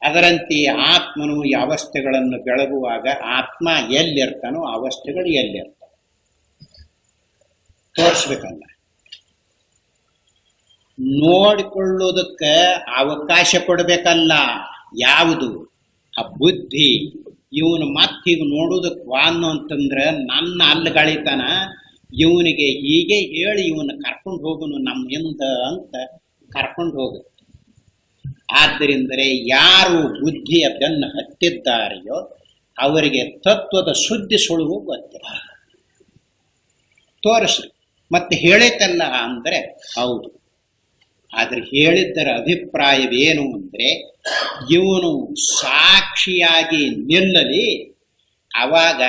ಅದರಂತೆ ಆತ್ಮನು ಈ ಅವಸ್ಥೆಗಳನ್ನು ಬೆಳಗುವಾಗ ಆತ್ಮ ಎಲ್ಲಿರ್ತಾನೋ ಅವಸ್ಥೆಗಳು ಎಲ್ಲಿರ್ತಾವ ತೋರಿಸ್ಬೇಕಲ್ಲ. ನೋಡಿಕೊಳ್ಳುವುದಕ್ಕೆ ಅವಕಾಶ ಕೊಡಬೇಕಲ್ಲ. ಯಾವುದು? ಆ ಬುದ್ಧಿ. ಇವನು ಮತ್ತೀಗ ನೋಡುವುದಕ್ಕೆ ವಾನು ಅಂತಂದ್ರೆ ನನ್ನ ಅಲ್ಲಗಳಿತಾನ, ಇವನಿಗೆ ಹೀಗೆ ಹೇಳಿ ಇವನು ಕರ್ಕೊಂಡು ಹೋಗನು ನಮ್ಮ ಹಿಂದ ಅಂತ ಕರ್ಕೊಂಡು ಹೋಗುತ್ತೆ. ಆದ್ದರಿಂದಲೇ ಯಾರು ಬುದ್ಧಿಯ ಬೆನ್ನು ಹತ್ತಿದ್ದಾರೆಯೋ ಅವರಿಗೆ ತತ್ವದ ಸುದ್ದಿ ಸುಳುವು ಗೊತ್ತಿಲ್ಲ. ತೋರಿಸ್ರಿ. ಮತ್ತೆ ಹೇಳಿತಲ್ಲ ಅಂದ್ರೆ ಹೌದು. ಆದ್ರೆ ಹೇಳಿದ್ದರ ಅಭಿಪ್ರಾಯವೇನು ಅಂದ್ರೆ ಇವನು ಸಾಕ್ಷಿಯಾಗಿ ನಿಲ್ಲಲಿ, ಅವಾಗ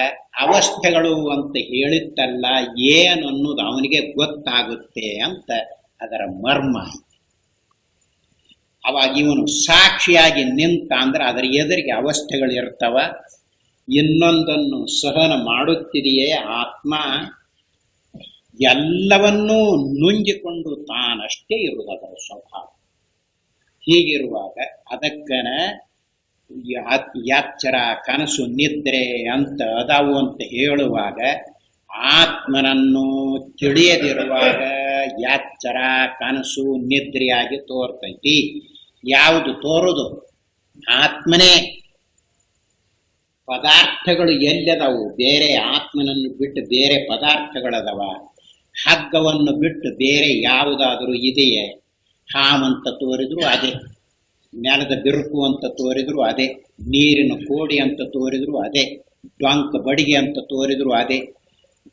ಅವಸ್ಥೆಗಳು ಅಂತ ಹೇಳಿತ್ತಲ್ಲ ಏನು ಅನ್ನೋದು ಅವನಿಗೆ ಗೊತ್ತಾಗುತ್ತೆ ಅಂತ ಅದರ ಮರ್ಮ. ಅವಾಗ ಇವನು ಸಾಕ್ಷಿಯಾಗಿ ನಿಂತ ಅಂದ್ರೆ ಅದರ ಎದುರಿಗೆ ಅವಸ್ಥೆಗಳು ಇರ್ತವ. ಇನ್ನೊಂದನ್ನು ಸಹನ ಮಾಡುತ್ತಿದೆಯೇ ಆತ್ಮ, ಎಲ್ಲವನ್ನೂ ನುಂಗಿಕೊಂಡು ತಾನಷ್ಟೇ ಇರುವುದು ಅದರ ಸ್ವಭಾವ. ಹೀಗಿರುವಾಗ ಅದಕ್ಕನ ಯಾಚ್ಚರ ಕನಸು ನಿದ್ರೆ ಅಂತ ಅದಾವು ಅಂತ ಹೇಳುವಾಗ ಆತ್ಮನನ್ನು ತಿಳಿಯದಿರುವಾಗ ಯಾಚ್ಚರ ಕನಸು ನಿದ್ರೆಯಾಗಿ ತೋರ್ತೈತಿ. ಯಾವುದು ತೋರುದು? ಆತ್ಮನೇ. ಪದಾರ್ಥಗಳು ಎಲ್ಲದವು? ಬೇರೆ ಆತ್ಮನನ್ನು ಬಿಟ್ಟು ಬೇರೆ ಪದಾರ್ಥಗಳದವ? ಹಗ್ಗವನ್ನು ಬಿಟ್ಟು ಬೇರೆ ಯಾವುದಾದರೂ ಇದೆಯೇ? ಹಾವಂತ ತೋರಿದ್ರು ಅದೇ, ನೆಲದ ಬಿರುಕು ಅಂತ ತೋರಿದ್ರು ಅದೇ, ನೀರಿನ ಕೋಡಿ ಅಂತ ತೋರಿದ್ರು ಅದೇ, ಡೊಂಕ ಬಡಿಗೆ ಅಂತ ತೋರಿದ್ರು ಅದೇ,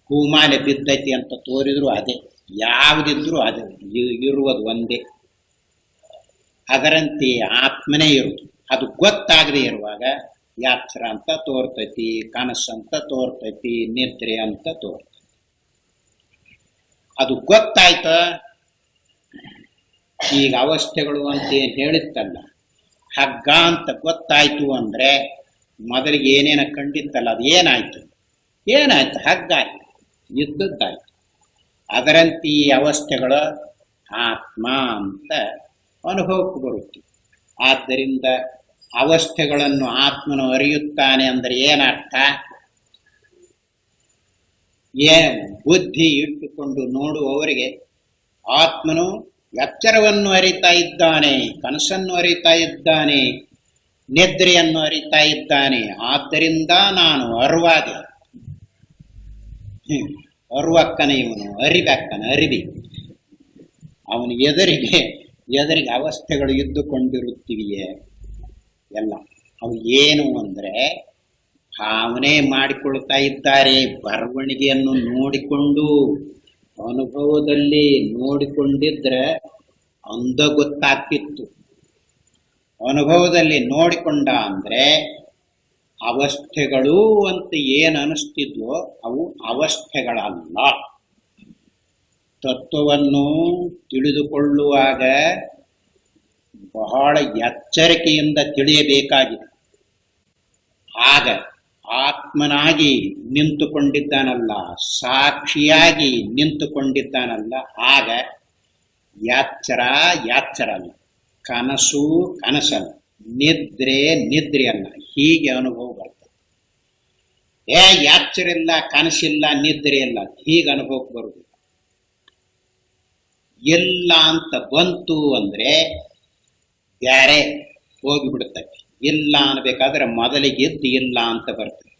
ಕೂಮಾಲೆ ಬಿದ್ದೈತಿ ಅಂತ ತೋರಿದ್ರು ಅದೇ. ಯಾವುದಿದ್ರು ಅದೇ, ಇರುವುದು ಒಂದೇ. ಅದರಂತೆ ಆತ್ಮನೇ ಇರುವುದು. ಅದು ಗೊತ್ತಾಗದೆ ಇರುವಾಗ ಯಾತ್ಸರ ಅಂತ ತೋರ್ತೈತಿ, ಕನಸಂತ ತೋರ್ತೈತಿ, ನಿದ್ರೆ ಅಂತ ತೋರ್ತೈತಿ. ಅದು ಗೊತ್ತಾಯ್ತ. ಈಗ ಅವಸ್ಥೆಗಳು ಅಂತ ಏನ್ ಹೇಳಿತ್ತಲ್ಲ, ಹಗ್ಗ ಅಂತ ಗೊತ್ತಾಯ್ತು ಅಂದ್ರೆ ಮೊದಲಿಗೆ ಏನೇನ ಕಂಡಿತ್ತಲ್ಲ ಅದು ಏನಾಯ್ತು? ಹಗ್ಗ ಆಯ್ತು, ಇದ್ದದ್ದಾಯ್ತು. ಅದರಂತೆ ಈ ಅವಸ್ಥೆಗಳು ಆತ್ಮ ಅಂತ ಅನುಭವಕ್ಕೆ ಬರುತ್ತೆ. ಆದ್ದರಿಂದ ಅವಸ್ಥೆಗಳನ್ನು ಆತ್ಮನು ಅರಿಯುತ್ತಾನೆ ಅಂದ್ರೆ ಏನರ್ಥ? ಬುದ್ಧಿ ಇಟ್ಟುಕೊಂಡು ನೋಡುವವರಿಗೆ ಆತ್ಮನು ಎಚ್ಚರವನ್ನು ಅರಿತಾ ಇದ್ದಾನೆ, ಕನಸನ್ನು ಅರಿತಾ ಇದ್ದಾನೆ, ನಿದ್ರೆಯನ್ನು ಅರಿತಾ ಇದ್ದಾನೆ. ಆದ್ದರಿಂದ ನಾನು ಅರಿವಾದೆ. ಅರುವಕ್ಕನ ಇವನು ಅರಿಬೇಕನ ಅರಿವಿ. ಅವನು ಎದುರಿಗೆ ಅವಸ್ಥೆಗಳು ಇದ್ದುಕೊಂಡಿರುತ್ತಿವೆಯೇ ಎಲ್ಲ. ಅವು ಏನು ಅಂದ್ರೆ ಭಾವನೆ ಮಾಡಿಕೊಳ್ತಾ ಇದ್ದಾರೆ. ಬರವಣಿಗೆಯನ್ನು ನೋಡಿಕೊಂಡು ಅನುಭವದಲ್ಲಿ ನೋಡಿಕೊಂಡಿದ್ರೆ ಅಂದ ಗೊತ್ತಾಗ್ತಿತ್ತು. ಅನುಭವದಲ್ಲಿ ನೋಡಿಕೊಂಡ ಅಂದ್ರೆ ಅವಸ್ಥೆಗಳು ಅಂತ ಏನು ಅನಿಸ್ತಿದ್ವೋ ಅವು ಅವಸ್ಥೆಗಳಲ್ಲ. ತತ್ವವನ್ನು ತಿಳಿದುಕೊಳ್ಳುವಾಗ ಬಹಳ ಎಚ್ಚರಿಕೆಯಿಂದ ತಿಳಿಯಬೇಕಾಗಿದೆ. ಆಗ ಆತ್ಮನಾಗಿ ನಿಂತುಕೊಂಡಿದ್ದಾನಲ್ಲ, ಸಾಕ್ಷಿಯಾಗಿ ನಿಂತುಕೊಂಡಿದ್ದಾನಲ್ಲ, ಆಗ ಯಾಚ್ಚರಲ್ಲ, ಕನಸು ಕನಸಲ್ಲ, ನಿದ್ರೆ ಅಲ್ಲ. ಹೀಗೆ ಅನುಭವ ಬರ್ತದೆ. ಯಾಚ್ಚರಿಲ್ಲ, ಕನಸಿಲ್ಲ, ನಿದ್ರೆ ಇಲ್ಲ, ಹೀಗೆ ಅನುಭವಕ್ಕೆ ಬರುವುದಿಲ್ಲ. ಇಲ್ಲ ಅಂತ ಬಂತು ಅಂದ್ರೆ ಬ್ಯಾರೆ ಹೋಗಿಬಿಡುತ್ತೆ. ಇಲ್ಲ ಅನ್ಬೇಕಾದ್ರೆ ಮೊದಲಿಗೆದ್ದು ಇಲ್ಲ ಅಂತ ಬರ್ತದೆ.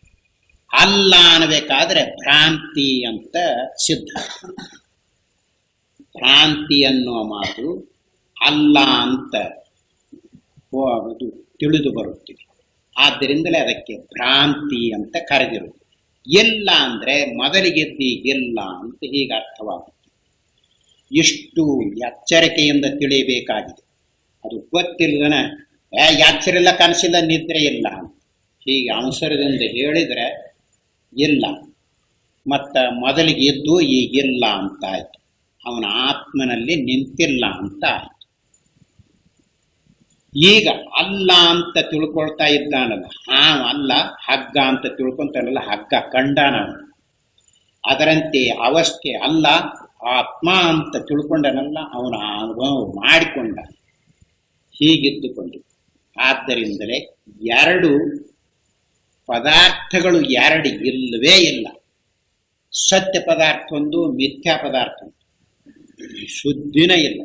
ಅಲ್ಲ ಅನ್ಬೇಕಾದ್ರೆ ಭ್ರಾಂತಿ ಅಂತ ಸಿದ್ಧ. ಭ್ರಾಂತಿ ಅನ್ನುವ ಮಾತು ಅಲ್ಲ ಅಂತ ತಿಳಿದು ಬರುತ್ತಿದೆ. ಆದ್ದರಿಂದಲೇ ಅದಕ್ಕೆ ಭ್ರಾಂತಿ ಅಂತ ಕರೆದಿರುವುದು. ಇಲ್ಲ ಅಂದ್ರೆ ಮೊದಲಿಗೆದ್ದಿ ಇಲ್ಲ ಅಂತ ಹೀಗೆ ಅರ್ಥವಾಗುತ್ತೆ. ಇಷ್ಟು ಎಚ್ಚರಿಕೆಯಿಂದ ತಿಳಿಯಬೇಕಾಗಿದೆ. ಅದು ಗೊತ್ತಿಲ್ಲದನ ಎಚ್ಚರಿಲ್ಲ, ಕನಸಿಲ್ಲ, ನಿದ್ರೆ ಇಲ್ಲ ಅಂತ ಹೀಗೆ ಅವಸರದಿಂದ ಹೇಳಿದ್ರೆ ಇಲ್ಲ. ಮತ್ತ ಮೊದಲಿಗೆ ಎದ್ದು ಈಗಿಲ್ಲ ಅಂತ ಆಯ್ತು. ಅವನ ಆತ್ಮನಲ್ಲಿ ನಿಂತಿಲ್ಲ ಅಂತ ಆಯ್ತು. ಈಗ ಅಲ್ಲ ಅಂತ ತಿಳ್ಕೊಳ್ತಾ ಇದ್ದಾನಲ್ಲ, ಅಲ್ಲ ಹಗ್ಗ ಅಂತ ತಿಳ್ಕೊಂತಾನಲ್ಲ, ಹಗ್ಗ ಕಂಡಾನ. ಅದರಂತೆ ಅವಸ್ಥೆ ಅಲ್ಲ ಆತ್ಮ ಅಂತ ತಿಳ್ಕೊಂಡನಲ್ಲ, ಅವನ ಅನುಭವ ಮಾಡಿಕೊಂಡ. ಹೀಗಿದ್ದುಕೊಂಡು ಆದ್ದರಿಂದಲೇ ಎರಡು ಪದಾರ್ಥಗಳು ಇಲ್ಲವೇ ಇಲ್ಲ. ಸತ್ಯ ಪದಾರ್ಥ ಒಂದು, ಮಿಥ್ಯಾ ಪದಾರ್ಥ ಒಂದು. ಶುದ್ಧಿನ ಇಲ್ಲ,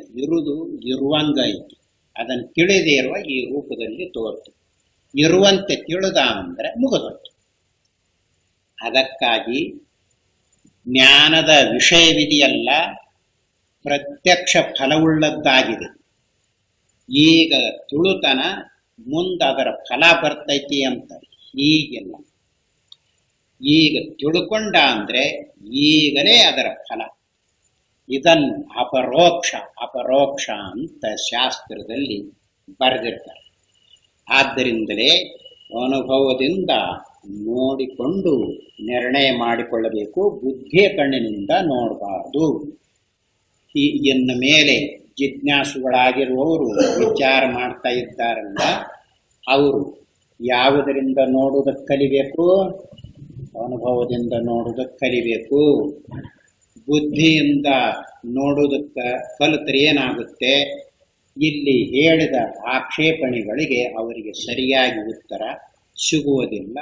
ಇರುವಂಗ ಐತಿ. ಅದನ್ನು ತಿಳಿದೇ ಇರುವ ಈ ರೂಪದಲ್ಲಿ ತೋರ್ತು. ಇರುವಂತೆ ತಿಳಿದ ಅಂದರೆ ಮುಗಿದೊಟ್ಟು. ಅದಕ್ಕಾಗಿ ಜ್ಞಾನದ ವಿಷಯವಿದೆಯಲ್ಲ ಪ್ರತ್ಯಕ್ಷ ಫಲವುಳ್ಳದ್ದಾಗಿದೆ. ಈಗ ತುಳುತನ ಮುಂದೆ ಅದರ ಫಲ ಬರ್ತೈತಿ ಅಂತ ಹೀಗೆಲ್ಲ. ಈಗ ತಿಳ್ಕೊಂಡ ಅಂದ್ರೆ ಈಗಲೇ ಅದರ ಫಲ. ಇದನ್ನು ಅಪರೋಕ್ಷ ಅಂತ ಶಾಸ್ತ್ರದಲ್ಲಿ ಬರೆದಿರ್ತಾರೆ. ಆದ್ದರಿಂದಲೇ ಅನುಭವದಿಂದ ನೋಡಿಕೊಂಡು ನಿರ್ಣಯ ಮಾಡಿಕೊಳ್ಳಬೇಕು, ಬುದ್ಧಿಯ ಕಣ್ಣಿನಿಂದ ನೋಡಬಾರದು. ಇನ್ನು ಮೇಲೆ ಜಿಜ್ಞಾಸುಗಳಾಗಿರುವವರು ವಿಚಾರ ಮಾಡ್ತಾ ಇದ್ದಾರಲ್ಲ, ಅವರು ಯಾವುದರಿಂದ ನೋಡುವುದಕ್ಕೆ ಕಲಿಬೇಕು? ಅನುಭವದಿಂದ ನೋಡುವುದಕ್ಕೆ ಕಲಿಬೇಕು. ಬುದ್ಧಿಯಿಂದ ನೋಡುವುದಕ್ಕೆ ಕಲಿತರೆ ಏನಾಗುತ್ತೆ? ಇಲ್ಲಿ ಹೇಳಿದ ಆಕ್ಷೇಪಣೆಗಳಿಗೆ ಅವರಿಗೆ ಸರಿಯಾಗಿ ಉತ್ತರ ಸಿಗುವುದಿಲ್ಲ.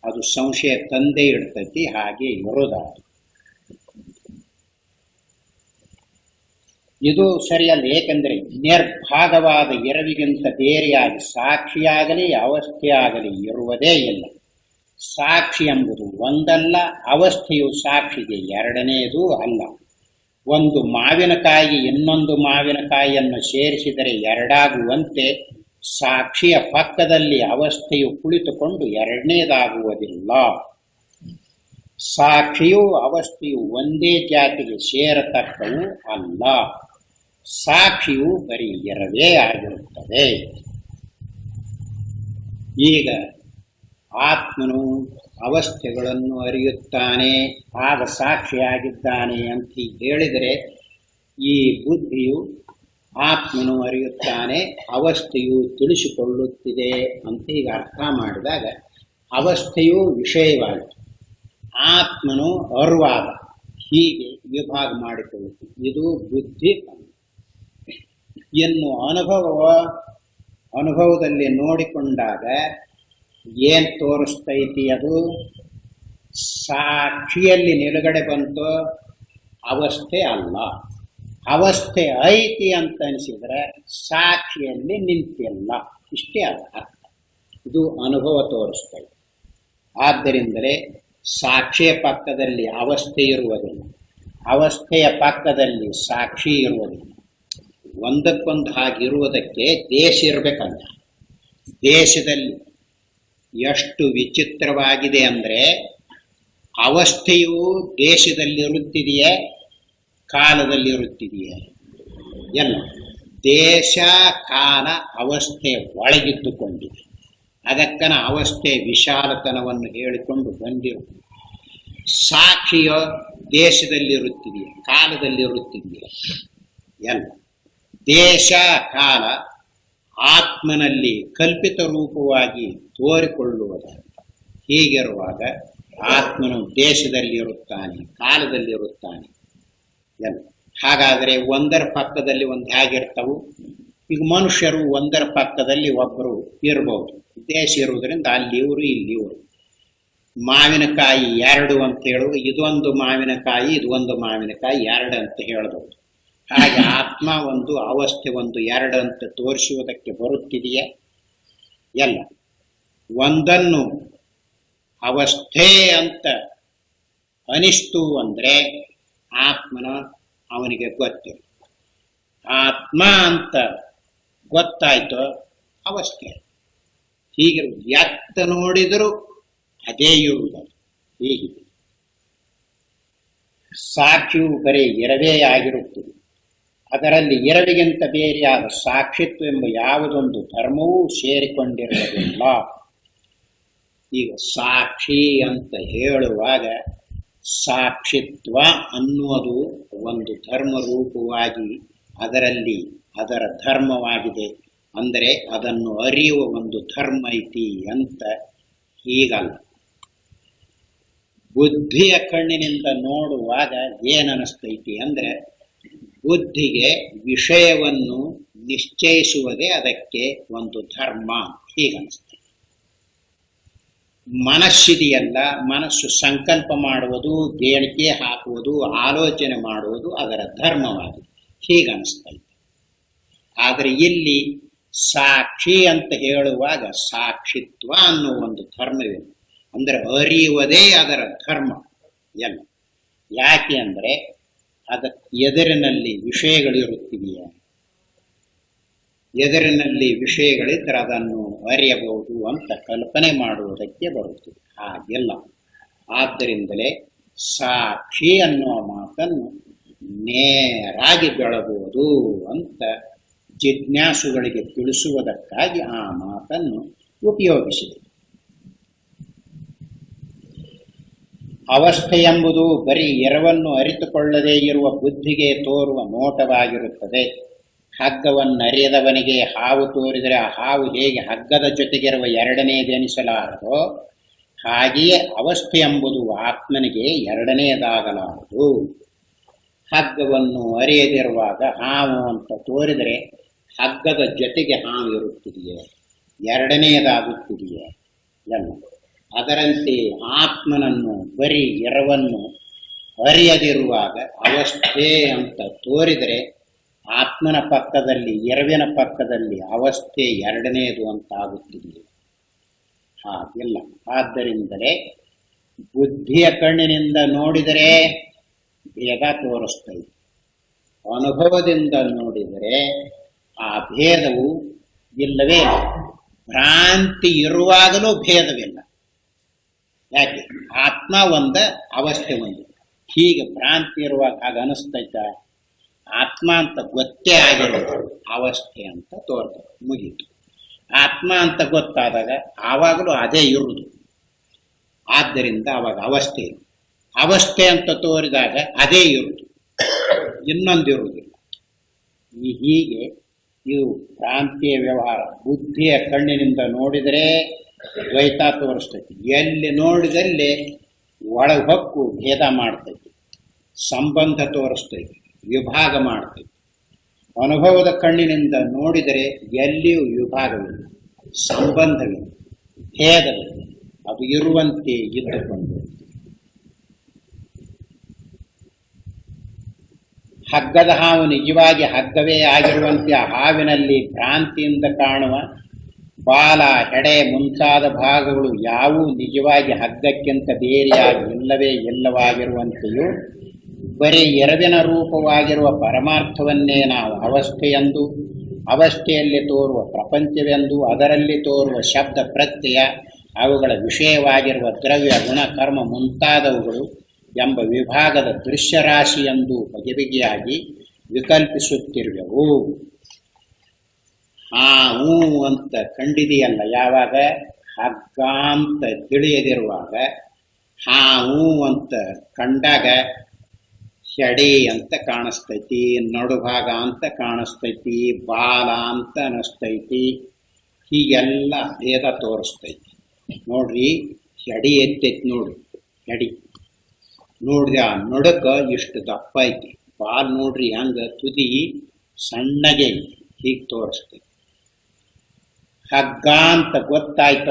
ಅದು ಸಂಶಯ ತಂದೆ ಇಡ್ತೈತಿ, ಹಾಗೆ ಇರೋದಾದ್ರು. ಇದು ಸರಿಯಲ್ಲ. ಏಕೆಂದರೆ ನಿರ್ಭಾಗವಾದ ಎರವಿಗಿಂತ ಬೇರೆಯಾಗಿ ಸಾಕ್ಷಿಯಾಗಲಿ ಅವಸ್ಥೆಯಾಗಲಿ ಇರುವುದೇ ಇಲ್ಲ. ಸಾಕ್ಷಿ ಎಂಬುದು ಒಂದಲ್ಲ, ಅವಸ್ಥೆಯು ಸಾಕ್ಷಿಗೆ ಎರಡನೆಯದೂ ಅಲ್ಲ. ಒಂದು ಮಾವಿನಕಾಯಿ ಇನ್ನೊಂದು ಮಾವಿನಕಾಯಿಯನ್ನು ಸೇರಿಸಿದರೆ ಎರಡಾಗುವಂತೆ ಸಾಕ್ಷಿಯ ಪಕ್ಕದಲ್ಲಿ ಅವಸ್ಥೆಯು ಕುಳಿತುಕೊಂಡು ಎರಡನೇದಾಗುವುದಿಲ್ಲ. ಸಾಕ್ಷಿಯು ಅವಸ್ಥೆಯು ಒಂದೇ ಜಾತಿಗೆ ಸೇರತಕ್ಕವು ಅಲ್ಲ. ಸಾಕ್ಷಿಯು ಬರೀ ಎರವೇ ಆಗಿರುತ್ತದೆ. ಈಗ ಆತ್ಮನು ಅವಸ್ಥೆಗಳನ್ನು ಅರಿಯುತ್ತಾನೆ, ಆಗ ಸಾಕ್ಷಿಯಾಗಿದ್ದಾನೆ ಅಂತ ಹೇಳಿದರೆ, ಈ ಬುದ್ಧಿಯು ಆತ್ಮನು ಅರಿಯುತ್ತಾನೆ, ಅವಸ್ಥೆಯು ತಿಳಿಸಿಕೊಳ್ಳುತ್ತಿದೆ ಅಂತ ಈಗ ಅರ್ಥ ಮಾಡಿದಾಗ ಅವಸ್ಥೆಯು ವಿಷಯವಾಗಿದೆ, ಆತ್ಮನು ಅರುವಾದ, ಹೀಗೆ ವಿಭಾಗ ಮಾಡಿಕೊಳ್ಳುತ್ತದೆ. ಇದು ಬುದ್ಧಿ. ಇನ್ನು ಅನುಭವದಲ್ಲಿ ನೋಡಿಕೊಂಡಾಗ ಏನ್ ತೋರಿಸ್ತೈತಿ? ಅದು ಸಾಕ್ಷಿಯಲ್ಲಿ ನಿಲುಗಡೆ ಬಂತು, ಅವಸ್ಥೆ ಅಲ್ಲ. ಅವಸ್ಥೆ ಐತಿ ಅಂತ ಅನಿಸಿದ್ರೆ ಸಾಕ್ಷಿಯಲ್ಲಿ ನಿಂತಿಲ್ಲ, ಇಷ್ಟೇ ಅಲ್ಲ ಅರ್ಥ. ಇದು ಅನುಭವ ತೋರಿಸ್ತೈತಿ. ಆದ್ದರಿಂದಲೇ ಸಾಕ್ಷಿಯ ಪಕ್ಕದಲ್ಲಿ ಅವಸ್ಥೆ ಇರುವುದಿಲ್ಲ, ಅವಸ್ಥೆಯ ಪಕ್ಕದಲ್ಲಿ ಸಾಕ್ಷಿ ಇರುವುದಿಲ್ಲ. ಒಂದಕ್ಕೊಂದು ಹಾಗಿರುವುದಕ್ಕೆ ದೇಶ ಇರಬೇಕಂತ. ದೇಶದಲ್ಲಿ ಎಷ್ಟು ವಿಚಿತ್ರವಾಗಿದೆ ಅಂದರೆ, ಅವಸ್ಥೆಯು ದೇಶದಲ್ಲಿರುತ್ತಿದೆಯೇ, ಕಾಲದಲ್ಲಿರುತ್ತಿದೆಯೇ? ಎಲ್ಲ ದೇಶ ಕಾಲ ಅವಸ್ಥೆ ಒಳಗಿದ್ದುಕೊಂಡಿದೆ. ಅದಕ್ಕನ ಅವಸ್ಥೆ ವಿಶಾಲತನವನ್ನು ಹೇಳಿಕೊಂಡು ಬಂದಿರುತ್ತದೆ. ಸಾಕ್ಷಿಯ ದೇಶದಲ್ಲಿರುತ್ತಿದೆಯೇ, ಕಾಲದಲ್ಲಿರುತ್ತಿದೆಯೇ? ಎಲ್ಲ ದೇಶ ಕಾಲ ಆತ್ಮನಲ್ಲಿ ಕಲ್ಪಿತ ರೂಪವಾಗಿ ತೋರಿಕೊಳ್ಳುವುದಾಗಿ. ಹೀಗಿರುವಾಗ ಆತ್ಮನು ದೇಶದಲ್ಲಿರುತ್ತಾನೆ, ಕಾಲದಲ್ಲಿರುತ್ತಾನೆ. ಎಲ್ಲ ಹಾಗಾದರೆ ಒಂದರ ಪಕ್ಕದಲ್ಲಿ ಒಂದು ಹೇಗಿರ್ತವು? ಈಗ ಮನುಷ್ಯರು ಒಂದರ ಪಕ್ಕದಲ್ಲಿ ಒಬ್ಬರು ಇರಬಹುದು. ದೇಶ ಇರುವುದರಿಂದ ಅಲ್ಲಿ ಇವರು ಇಲ್ಲಿ ಇವರು. ಮಾವಿನಕಾಯಿ ಎರಡು ಅಂತ ಹೇಳುವ, ಇದೊಂದು ಮಾವಿನಕಾಯಿ ಇದೊಂದು ಮಾವಿನಕಾಯಿ ಎರಡು ಅಂತ ಹೇಳಬಹುದು. ಹಾಗೆ ಆತ್ಮ ಒಂದು, ಅವಸ್ಥೆ ಒಂದು, ಎರಡು ಅಂತ ತೋರಿಸುವುದಕ್ಕೆ ಬರುತ್ತಿದೆಯೇ? ಎಲ್ಲ ಒಂದನ್ನು ಅವಸ್ಥೆ ಅಂತ ಅನಿಸ್ತು ಅಂದರೆ ಆತ್ಮನ ಅವನಿಗೆ ಗೊತ್ತಿಲ್ಲ. ಆತ್ಮ ಅಂತ ಗೊತ್ತಾಯ್ತು, ಅವಸ್ಥೆ. ಹೀಗೆ ಎತ್ತ ನೋಡಿದರೂ ಅದೇ ಇರುವುದು. ಹೀಗಿದೆ ಸಾಕ್ಷಿಯು ಬರೀ ಎರವೇ ಆಗಿರುತ್ತದೆ. ಅದರಲ್ಲಿ ಎರವಿಗಿಂತ ಬೇರೆಯಾದ ಸಾಕ್ಷಿತ್ವ ಎಂಬ ಯಾವುದೊಂದು ಧರ್ಮವೂ ಸೇರಿಕೊಂಡಿರುವುದಿಲ್ಲ. ಈಗ ಸಾಕ್ಷಿ ಅಂತ ಹೇಳುವಾಗ ಸಾಕ್ಷಿತ್ವ ಅನ್ನುವುದು ಒಂದು ಧರ್ಮ ರೂಪವಾಗಿ ಅದರಲ್ಲಿ ಅದರ ಧರ್ಮವಾಗಿದೆ. ಅಂದರೆ ಅದನ್ನು ಅರಿಯುವ ಒಂದು ಧರ್ಮ ಐತಿ ಅಂತ ಹೀಗಲ್ಲ. ಬುದ್ಧಿಯ ಕಣ್ಣಿನಿಂದ ನೋಡುವಾಗ ಏನನಿಸ್ತೈತಿ ಅಂದರೆ, ಬುದ್ಧಿಗೆ ವಿಷಯವನ್ನು ನಿಶ್ಚಯಿಸುವುದೇ ಅದಕ್ಕೆ ಒಂದು ಧರ್ಮ ಹೀಗನ್ನಿಸ್ತದೆ. ಮನಸ್ಸಿದೆಯಲ್ಲ, ಮನಸ್ಸು ಸಂಕಲ್ಪ ಮಾಡುವುದು, ದೇಣಿಗೆ ಹಾಕುವುದು, ಆಲೋಚನೆ ಮಾಡುವುದು ಅದರ ಧರ್ಮವಾಗಿದೆ ಹೀಗನ್ನಿಸ್ತೈತೆ. ಆದರೆ ಇಲ್ಲಿ ಸಾಕ್ಷಿ ಅಂತ ಹೇಳುವಾಗ ಸಾಕ್ಷಿತ್ವ ಅನ್ನೋ ಒಂದು ಧರ್ಮವಿದೆ. ಅಂದರೆ ಅರಿಯುವುದೇ ಅದರ ಧರ್ಮ ಎಲ್ಲ. ಯಾಕೆ ಅಂದರೆ ಅದಕ್ಕೆ ಎದುರಿನಲ್ಲಿ ವಿಷಯಗಳಿರುತ್ತಿದೆಯಾ? ಎದುರಿನಲ್ಲಿ ವಿಷಯಗಳಿದ್ದರೆ ಅದನ್ನು ಅರಿಯಬಹುದು ಅಂತ ಕಲ್ಪನೆ ಮಾಡುವುದಕ್ಕೆ ಬರುತ್ತದೆ. ಹಾಗೆಲ್ಲ ಆದ್ದರಿಂದಲೇ ಸಾಕ್ಷಿ ಅನ್ನುವ ಮಾತನ್ನು ನೇರಾಗಿ ಬೆಳಗುವುದು ಅಂತ ಜಿಜ್ಞಾಸುಗಳಿಗೆ ತಿಳಿಸುವುದಕ್ಕಾಗಿ ಆ ಮಾತನ್ನು ಉಪಯೋಗಿಸಿದೆ. ಅವಸ್ಥೆ ಎಂಬುದು ಬರೀ ಎರವನ್ನು ಅರಿತುಕೊಳ್ಳದೇ ಇರುವ ಬುದ್ಧಿಗೆ ತೋರುವ ನೋಟವಾಗಿರುತ್ತದೆ. ಹಗ್ಗವನ್ನು ಅರಿಯದವನಿಗೆ ಹಾವು ತೋರಿದರೆ ಆ ಹಾವು ಹೇಗೆ ಹಗ್ಗದ ಜೊತೆಗಿರುವ ಎರಡನೇದೆನಿಸಲಾರದೋ ಹಾಗೆಯೇ ಅವಸ್ಥೆ ಎಂಬುದು ಆತ್ಮನಿಗೆ ಎರಡನೆಯದಾಗಲಾರದು. ಹಗ್ಗವನ್ನು ಅರಿಯದಿರುವಾಗ ಹಾವು ಅಂತ ತೋರಿದರೆ ಹಗ್ಗದ ಜೊತೆಗೆ ಹಾವು ಇರುತ್ತಿದೆಯೇ, ಎರಡನೆಯದಾಗುತ್ತಿದೆಯೇ ಎಲ್ಲ. ಅದರಂತೆ ಆತ್ಮನನ್ನು ಬರೀ ಎರವನ್ನು ಅರಿಯದಿರುವಾಗ ಅವಸ್ಥೆ ಅಂತ ತೋರಿದರೆ ಆತ್ಮನ ಪಕ್ಕದಲ್ಲಿ ಎರವಿನ ಪಕ್ಕದಲ್ಲಿ ಅವಸ್ಥೆ ಎರಡನೆಯದು ಅಂತಾಗುತ್ತಿದೆಯೇ, ಹಾಗಿಲ್ಲ. ಆದ್ದರಿಂದಲೇ ಬುದ್ಧಿಯ ಕಣ್ಣಿನಿಂದ ನೋಡಿದರೆ ಭೇದ ತೋರಿಸ್ತೈತೆ, ಅನುಭವದಿಂದ ನೋಡಿದರೆ ಆ ಭೇದವು ಇಲ್ಲವೇ ಇಲ್ಲ. ಭ್ರಾಂತಿ ಇರುವಾಗಲೂ ಭೇದವಿಲ್ಲ. ಯಾಕೆ? ಆತ್ಮ ಒಂದ, ಅವಸ್ಥೆ ಒಂದು. ಹೀಗೆ ಭ್ರಾಂತಿ ಇರುವಾಗ ಹಾಗೆ ಅನಿಸ್ತೈತ, ಆತ್ಮ ಅಂತ ಗೊತ್ತೇ ಆಗಿರೋದು ಅವಸ್ಥೆ ಅಂತ ತೋರ್ತದೆ, ಮುಗೀತು. ಆತ್ಮ ಅಂತ ಗೊತ್ತಾದಾಗ ಆವಾಗಲೂ ಅದೇ ಇರುವುದು. ಆದ್ದರಿಂದ ಅವಾಗ ಅವಸ್ಥೆ ಇಲ್ಲ. ಅವಸ್ಥೆ ಅಂತ ತೋರಿದಾಗ ಅದೇ ಇರುವುದು, ಇನ್ನೊಂದಿರುವುದಿಲ್ಲ. ಹೀಗೆ ಇವು ಭ್ರಾಂತಿಯ ವ್ಯವಹಾರ. ಬುದ್ಧಿಯ ಕಣ್ಣಿನಿಂದ ನೋಡಿದರೆ ದ್ವೈತ ತೋರಿಸ್ತೈತಿ, ಎಲ್ಲಿ ನೋಡಿದಲ್ಲಿ ಒಳಗೆ ಹೊಕ್ಕು ಭೇದ ಮಾಡ್ತೈತಿ, ಸಂಬಂಧ ತೋರಿಸ್ತೈತಿ, ವಿಭಾಗ ಮಾಡ್ತೈತಿ. ಅನುಭವದ ಕಣ್ಣಿನಿಂದ ನೋಡಿದರೆ ಎಲ್ಲಿಯೂ ವಿಭಾಗವಿಲ್ಲ, ಸಂಬಂಧವಿಲ್ಲ, ಭೇದವಿಲ್ಲ, ಅದು ಇರುವಂತೆ ಇದ್ದುಕೊಂಡು. ಹಗ್ಗದ ಹಾವು ನಿಜವಾಗಿ ಹಗ್ಗವೇ ಆಗಿರುವಂತೆ ಆ ಹಾವಿನಲ್ಲಿ ಭ್ರಾಂತಿಯಿಂದ ಕಾಣುವ ಬಾಲ, ಹೆಡೆ ಮುಂತಾದ ಭಾಗಗಳು ಯಾವುವು ನಿಜವಾಗಿ ಹಗ್ಗಕ್ಕಿಂತ ಬೇರೆಯಾಗಿ ಇಲ್ಲವೇ ಇಲ್ಲವಾಗಿರುವಂತೆಯೂ ಬರೀ ಎರವಿನ ರೂಪವಾಗಿರುವ ಪರಮಾರ್ಥವನ್ನೇ ನಾವು ಅವಸ್ಥೆಯೆಂದು, ಅವಸ್ಥೆಯಲ್ಲಿ ತೋರುವ ಪ್ರಪಂಚವೆಂದು, ಅದರಲ್ಲಿ ತೋರುವ ಶಬ್ದ ಪ್ರತ್ಯಯ, ಅವುಗಳ ವಿಷಯವಾಗಿರುವ ದ್ರವ್ಯ, ಗುಣ, ಕರ್ಮ ಮುಂತಾದವುಗಳು ಎಂಬ ವಿಭಾಗದ ದೃಶ್ಯರಾಶಿ ಎಂದು ಬಗೆಬಗೆಯಾಗಿ ವಿಕಲ್ಪಿಸುತ್ತಿರುವೆವು. ಹೂ ಅಂತ ಕಂಡಿದೆಯಲ್ಲ, ಯಾವಾಗ ಹಗ್ಗ ಅಂತ ತಿಳಿಯದಿರುವಾಗ, ಹೂ ಅಂತ ಕಂಡಾಗ ಹೆಡೆ ಅಂತ ಕಾಣಿಸ್ತೈತಿ, ನಡುಭಾಗ ಅಂತ ಕಾಣಿಸ್ತೈತಿ, ಬಾಲ ಅಂತ ಅನಿಸ್ತೈತಿ. ಹೀಗೆಲ್ಲ ಭೇದ ತೋರಿಸ್ತೈತಿ. ನೋಡ್ರಿ, ಹೆಡೆ ಎತ್ತೈತಿ, ನೋಡ್ರಿ ಹೆಡಿ ನೋಡ್ರಿ, ಆ ನಡುಕ ಇಷ್ಟು ದಪ್ಪ ಐತಿ, ಬಾಲ್ ನೋಡ್ರಿ ಹಂಗ ತುದಿ ಸಣ್ಣಗೆ ಐತಿ, ಹೀಗೆ ತೋರಿಸ್ತೈತಿ. ಹಗ್ಗ ಅಂತ ಗೊತ್ತಾಯ್ತ,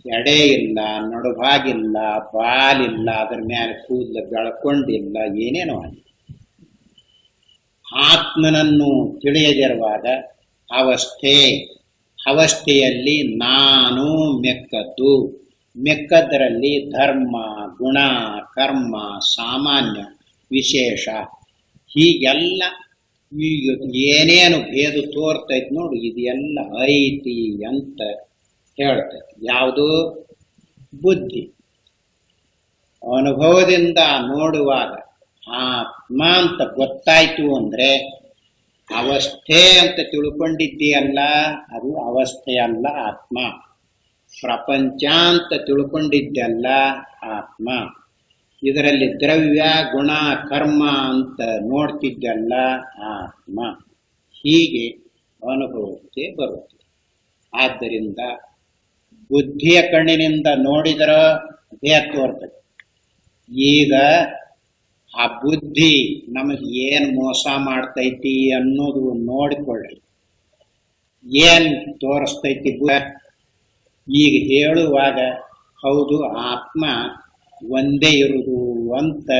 ಎಡೆ ಇಲ್ಲ, ನಡುಭಾಗಿಲ್ಲ, ಬಾಲಿಲ್ಲ, ಅದ್ರ ಮೇಲೆ ಕೂದಲು ಬೆಳ್ಕೊಂಡಿಲ್ಲ, ಏನೇನೋ ಆಗಿದೆ. ಆತ್ಮನನ್ನು ತಿಳಿಯದಿರುವಾಗ ಅವಸ್ಥೆ, ಅವಸ್ಥೆಯಲ್ಲಿ ನಾನು ಮೆಕ್ಕದ್ದು, ಮೆಕ್ಕದ್ದರಲ್ಲಿ ಧರ್ಮ, ಗುಣ, ಕರ್ಮ, ಸಾಮಾನ್ಯ, ವಿಶೇಷ, ಹೀಗೆಲ್ಲ ಈಗ ಏನೇನು ಭೇದ ತೋರ್ತೈತಿ ನೋಡಿ, ಇದೆಲ್ಲ ಐತಿ ಅಂತ ಹೇಳ್ತೈತಿ. ಯಾವುದು? ಬುದ್ಧಿ. ಅನುಭವದಿಂದ ನೋಡುವಾಗ ಆತ್ಮ ಅಂತ ಗೊತ್ತಾಯ್ತು ಅಂದ್ರೆ ಅವಸ್ಥೆ ಅಂತ ತಿಳ್ಕೊಂಡಿದ್ದೀಯಲ್ಲ, ಅದು ಅವಸ್ಥೆ ಅಲ್ಲ, ಆತ್ಮ. ಪ್ರಪಂಚ ಅಂತ ತಿಳ್ಕೊಂಡಿದ್ದೆಲ್ಲ ಆತ್ಮ. ಇದರಲ್ಲಿ ದ್ರವ್ಯ, ಗುಣ, ಕರ್ಮ ಅಂತ ನೋಡ್ತಿದ್ದೆಲ್ಲ ಆತ್ಮ. ಹೀಗೆ ಅನುಭವಕ್ಕೆ ಬರುತ್ತೆ. ಆದ್ದರಿಂದ ಬುದ್ಧಿಯ ಕಣ್ಣಿನಿಂದ ನೋಡಿದರ ಭೇದ ತೋರ್ತದೆ. ಈಗ ಆ ಬುದ್ಧಿ ನಮಗೆ ಏನು ಮೋಸ ಮಾಡ್ತೈತಿ ಅನ್ನೋದು ನೋಡಿಕೊಳ್ಳ್ರಿ. ಏನ್ ತೋರಿಸ್ತೈತಿ? ಈಗ ಹೇಳುವಾಗ ಹೌದು ಆತ್ಮ ಒಂದೇ ಇರುವುದು ಅಂತ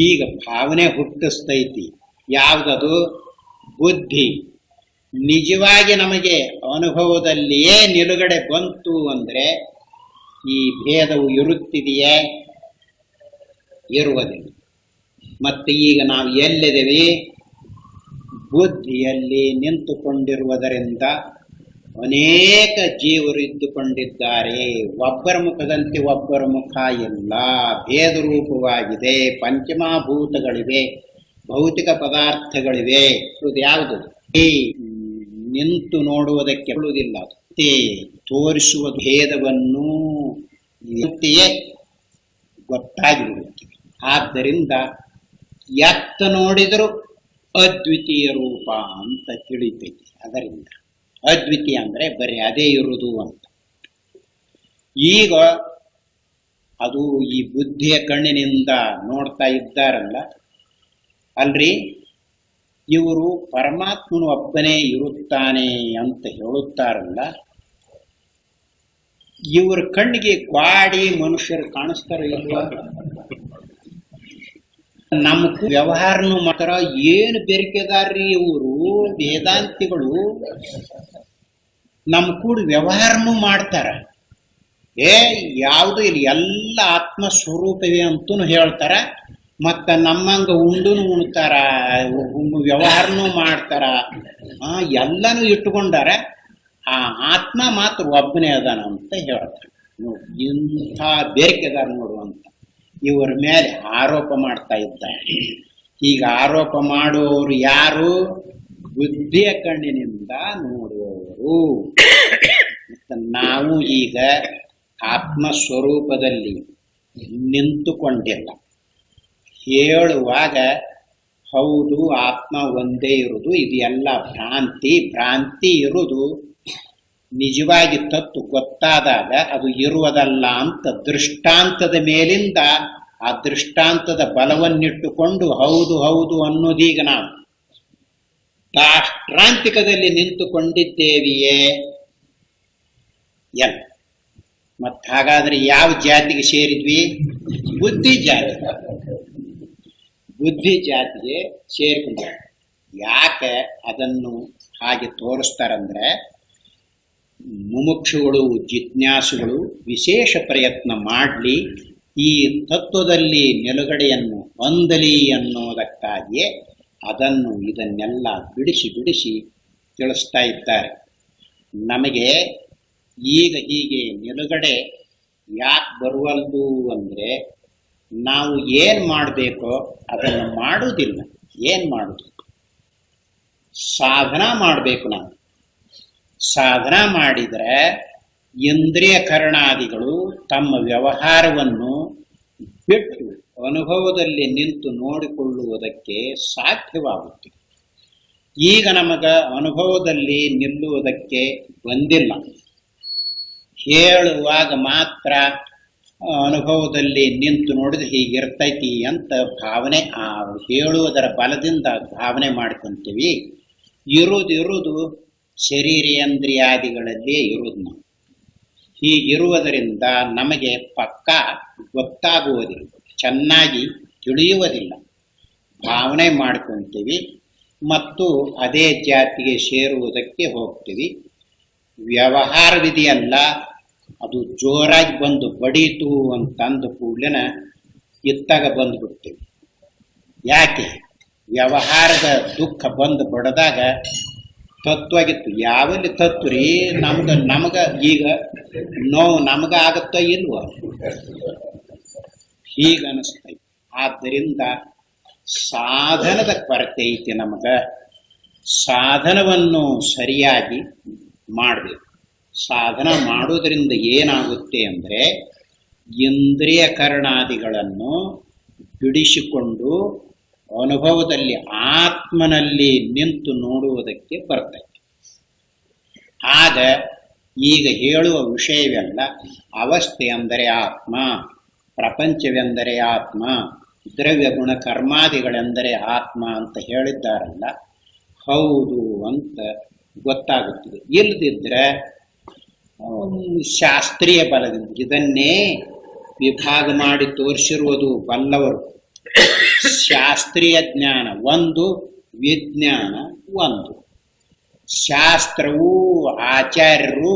ಈಗ ಭಾವನೆ ಹುಟ್ಟಿಸ್ತೈತಿ. ಯಾವುದದು? ಬುದ್ಧಿ. ನಿಜವಾಗಿ ನಮಗೆ ಅನುಭವದಲ್ಲಿಯೇ ನಿಲುಗಡೆ ಬಂತು ಅಂದ್ರೆ ಈ ಭೇದವು ಇರುತ್ತಿದೆಯೇ? ಇರುವುದಿಲ್ಲ. ಮತ್ತೆ ಈಗ ನಾವು ಎಲ್ಲಿದ್ದೇವೆ? ಬುದ್ಧಿಯಲ್ಲಿ ನಿಂತುಕೊಂಡಿರುವುದರಿಂದ ಅನೇಕ ಜೀವರು ಇದ್ದುಕೊಂಡಿದ್ದಾರೆ. ಒಬ್ಬರ ಮುಖದಂತೆ ಒಬ್ಬರ ಮುಖ ಇಲ್ಲ, ಭೇದ ರೂಪವಾಗಿದೆ. ಪಂಚಮಭೂತಗಳಿವೆ, ಭೌತಿಕ ಪದಾರ್ಥಗಳಿವೆ. ಇದು ಯಾವುದು ಈ ನಿಂತು ನೋಡುವುದಕ್ಕೆ ಬರುವುದಿಲ್ಲ. ತೋರಿಸುವ ಭೇದವನ್ನು ಇಂತೆಯೇ ಗೊತ್ತಾಗಿಬಿಡುತ್ತೆ. ಆದ್ದರಿಂದ ಎತ್ತ ನೋಡಿದರೂ ಅದ್ವಿತೀಯ ರೂಪ ಅಂತ ತಿಳಿತೈತಿ. ಅದರಿಂದ ಅದ್ವಿತೀಯ ಅಂದರೆ ಬರೀ ಅದೇ ಇರುವುದು ಅಂತ. ಈಗ ಅದು ಈ ಬುದ್ಧಿಯ ಕಣ್ಣಿನಿಂದ ನೋಡ್ತಾ ಇದ್ದಾರಲ್ಲ, ಅಲ್ರಿ ಇವರು ಪರಮಾತ್ಮನು ಒಬ್ಬನೇ ಇರುತ್ತಾನೆ ಅಂತ ಹೇಳುತ್ತಾರಲ್ಲ, ಇವ್ರ ಕಣ್ಣಿಗೆ ಕ್ವಾಡಿ ಮನುಷ್ಯರು ಕಾಣಿಸ್ತಾರ ಇಲ್ವಾ? ನಮ್ಮ ವ್ಯವಹಾರನು ಮಾತ್ರ ಏನು ಬೆರಕೆದಾರ್ರಿ ಇವರು ವೇದಾಂತಿಗಳು. ನಮ್ಮ ಕೂಡ ವ್ಯವಹಾರನೂ ಮಾಡ್ತಾರ. ಯಾವುದು ಇಲ್ಲಿ ಎಲ್ಲ ಆತ್ಮ ಸ್ವರೂಪವೇ ಅಂತೂ ಹೇಳ್ತಾರ. ಮತ್ತ ನಮ್ಮಂಗ ಉಂಡುನು ಉಣ್ತಾರ, ವ್ಯವಹಾರನೂ ಮಾಡ್ತಾರ, ಎಲ್ಲನೂ ಇಟ್ಟುಕೊಂಡಾರ. ಆ ಆತ್ಮ ಮಾತ್ರ ಒಬ್ಬನೇ ಅದಾನ ಅಂತ ಹೇಳ್ತಾರೆ. ನೋಡಿ ಇಂಥ ಬೇರ್ಕೆದಾರ ನೋಡುವಂತ ಇವರ ಮೇಲೆ ಆರೋಪ ಮಾಡ್ತಾ ಇದ್ದಾರೆ. ಈಗ ಆರೋಪ ಮಾಡುವವರು ಯಾರು? ಬುದ್ಧಿಯ ಕಣ್ಣಿನಿಂದ ನೋಡುವವರು. ನಾವು ಈಗ ಆತ್ಮಸ್ವರೂಪದಲ್ಲಿ ನಿಂತುಕೊಂಡಿಲ್ಲ. ಹೇಳುವಾಗ ಹೌದು ಆತ್ಮ ಒಂದೇ ಇರುವುದು, ಇದು ಎಲ್ಲ ಭ್ರಾಂತಿ ಇರುವುದು ನಿಜವಾಗಿ ತತ್ತು ಗೊತ್ತಾದಾಗ ಅದು ಇರುವುದಲ್ಲ ಅಂತ ದೃಷ್ಟಾಂತದ ಮೇಲಿಂದ ಆ ದೃಷ್ಟಾಂತದ ಬಲವನ್ನಿಟ್ಟುಕೊಂಡು ಹೌದು ಹೌದು ಅನ್ನೋದೀಗ ನಾವು ದಾಷ್ಟ್ರಾಂತಿಕದಲ್ಲಿ ನಿಂತುಕೊಂಡಿದ್ದೇವೆಯೇ ಎಲ್ಲ. ಮತ್ತ ಹಾಗಾದ್ರೆ ಯಾವ ಜಾತಿಗೆ ಸೇರಿದ್ವಿ? ಬುದ್ಧಿ ಜಾತಿಗೆ ಸೇರಿಕೊಂಡ. ಯಾಕೆ ಅದನ್ನು ಹಾಗೆ ತೋರಿಸ್ತಾರಂದ್ರೆ, ಮುಮುಕ್ಷುಗಳು ಜಿಜ್ಞಾಸುಗಳು ವಿಶೇಷ ಪ್ರಯತ್ನ ಮಾಡಲಿ, ಈ ತತ್ವದಲ್ಲಿ ನಿಲುಗಡೆಯನ್ನು ಹೊಂದಲಿ ಅನ್ನೋದಕ್ಕಾಗಿಯೇ ಇದನ್ನೆಲ್ಲ ಬಿಡಿಸಿ ತಿಳಿಸ್ತಾ ಇದ್ದಾರೆ. ನಮಗೆ ಈಗ ಹೀಗೆ ನಿಲುಗಡೆ ಯಾಕೆ ಬರುವಲ್ದು ಅಂದ್ರೆ, ನಾವು ಏನ್ ಮಾಡಬೇಕೋ ಅದನ್ನು ಮಾಡುವುದಿಲ್ಲ. ಏನ್ ಮಾಡುದು? ಸಾಧನ ಮಾಡಬೇಕು. ನಾವು ಸಾಧನ ಮಾಡಿದರೆ ಇಂದ್ರಿಯ ಕರಣಾದಿಗಳು ತಮ್ಮ ವ್ಯವಹಾರವನ್ನು ಬಿಟ್ಟು ಅನುಭವದಲ್ಲಿ ನಿಂತು ನೋಡಿಕೊಳ್ಳುವುದಕ್ಕೆ ಸಾಧ್ಯವಾಗುತ್ತೆ. ಈಗ ನಮಗ ಅನುಭವದಲ್ಲಿ ನಿಲ್ಲುವುದಕ್ಕೆ ಬಂದಿಲ್ಲ. ಹೇಳುವಾಗ ಮಾತ್ರ ಅನುಭವದಲ್ಲಿ ನಿಂತು ನೋಡಿದ್ರೆ ಹೀಗಿರ್ತೈತಿ ಅಂತ ಭಾವನೆ, ಆ ಹೇಳುವುದರ ಬಲದಿಂದ ಭಾವನೆ ಮಾಡ್ಕೊಂತೀವಿ. ಇರುವುದು ಶರೀರೇಂದ್ರಿಯಾದಿಗಳಲ್ಲೇ ಇರುವುದು. ನಾವು ಹೀಗಿರುವುದರಿಂದ ನಮಗೆ ಪಕ್ಕ ಗೊತ್ತಾಗುವುದಿಲ್ಲ, ಚೆನ್ನಾಗಿ ತಿಳಿಯುವುದಿಲ್ಲ. ಭಾವನೆ ಮಾಡ್ಕೊಂತೀವಿ ಮತ್ತು ಅದೇ ಜಾತಿಗೆ ಸೇರುವುದಕ್ಕೆ ಹೋಗ್ತೀವಿ. ವ್ಯವಹಾರವಿದೆಯಲ್ಲ, ಅದು ಜೋರಾಗಿ ಬಂದು ಬಡೀತು ಅಂತಂದ ಕೂಡಲಿನ ಇತ್ತಾಗ ಬಂದುಬಿಡ್ತೀವಿ. ಯಾಕೆ? ವ್ಯವಹಾರದ ದುಃಖ ಬಂದು ಬಡದಾಗ ತತ್ವಾಗಿತ್ತು. ಯಾವಲ್ಲಿ ತತ್ವ ರೀ? ನಮಗ ಈಗ ನೋವು ನಮಗ ಆಗತ್ತೋ ಇಲ್ವೋ? ಹೀಗ ಅನಿಸ್ತೈತಿ. ಆದ್ದರಿಂದ ಸಾಧನದ ಕೊರತೆ ಐತಿ. ನಮಗ ಸಾಧನವನ್ನು ಸರಿಯಾಗಿ ಮಾಡಬೇಕು. ಸಾಧನ ಮಾಡುವುದರಿಂದ ಏನಾಗುತ್ತೆ ಅಂದರೆ, ಇಂದ್ರಿಯ ಕರಣಾದಿಗಳನ್ನು ಬಿಡಿಸಿಕೊಂಡು ಅನುಭವದಲ್ಲಿ ಆತ್ಮನಲ್ಲಿ ನಿಂತು ನೋಡುವುದಕ್ಕೆ ಬರ್ತೈತೆ. ಆಗ ಈಗ ಹೇಳುವ ವಿಷಯವೆಲ್ಲ ಅವಸ್ಥೆ ಅಂದರೆ ಆತ್ಮ, ಪ್ರಪಂಚವೆಂದರೆ ಆತ್ಮ, ದ್ರವ್ಯ ಗುಣ ಕರ್ಮಾದಿಗಳೆಂದರೆ ಆತ್ಮ ಅಂತ ಹೇಳಿದ್ದಾರಲ್ಲ, ಹೌದು ಅಂತ ಗೊತ್ತಾಗುತ್ತದೆ. ಇಲ್ಲದಿದ್ದರೆ ಶಾಸ್ತ್ರೀಯ ಬಲದಿಂದ ಇದನ್ನೇ ವಿಭಾಗ ಮಾಡಿ ತೋರಿಸಿರುವುದು ಬಲ್ಲವರು. ಶಾಸ್ತ್ರೀಯ ಜ್ಞಾನ ಒಂದು, ವಿಜ್ಞಾನ ಒಂದು. ಶಾಸ್ತ್ರವು ಆಚಾರ್ಯರು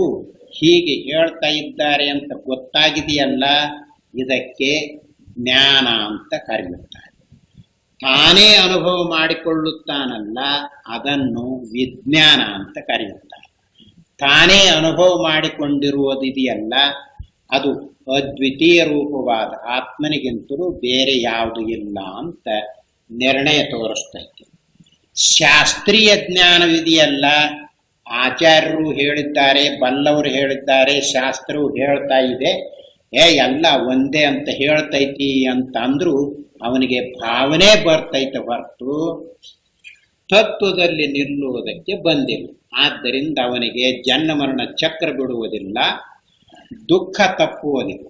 ಹೀಗೆ ಹೇಳ್ತಾ ಇದ್ದಾರೆ ಅಂತ ಗೊತ್ತಾಗಿದೆಯಲ್ಲ, ಇದಕ್ಕೆ ಜ್ಞಾನ ಅಂತ ಕರೆಯುತ್ತಾರೆ. ತಾನೇ ಅನುಭವ ಮಾಡಿಕೊಳ್ಳುತ್ತಾನಲ್ಲ, ಅದನ್ನು ವಿಜ್ಞಾನ ಅಂತ ಕರೆಯುತ್ತಾರೆ. ತಾನೇ ಅನುಭವ ಮಾಡಿಕೊಂಡಿರುವುದಿದೆಯಲ್ಲ, ಅದು ಅದ್ವಿತೀಯ ರೂಪವಾದ ಆತ್ಮನಿಗಿಂತಲೂ ಬೇರೆ ಯಾವುದು ಇಲ್ಲ ಅಂತ ನಿರ್ಣಯ ತೋರಿಸ್ತೈತೆ. ಶಾಸ್ತ್ರೀಯ ಜ್ಞಾನವಿದೆಯಲ್ಲ, ಆಚಾರ್ಯರು ಹೇಳಿದ್ದಾರೆ, ಬಲ್ಲವರು ಹೇಳಿದ್ದಾರೆ, ಶಾಸ್ತ್ರವು ಹೇಳ್ತಾ ಇದೆ, ಎಲ್ಲ ಒಂದೇ ಅಂತ ಹೇಳ್ತೈತಿ ಅಂತ ಅಂದ್ರೂ ಅವನಿಗೆ ಭಾವನೆ ಬರ್ತೈತೆ ಹೊರತು ತತ್ವದಲ್ಲಿ ನಿಲ್ಲುವುದಕ್ಕೆ ಬಂದಿಲ್ಲ. ಆದ್ದರಿಂದ ಅವನಿಗೆ ಜನ್ಮ ಮರಣ ಚಕ್ರ ಬಿಡುವುದಿಲ್ಲ, ದುಃಖ ತಪ್ಪುವುದಿಲ್ಲ.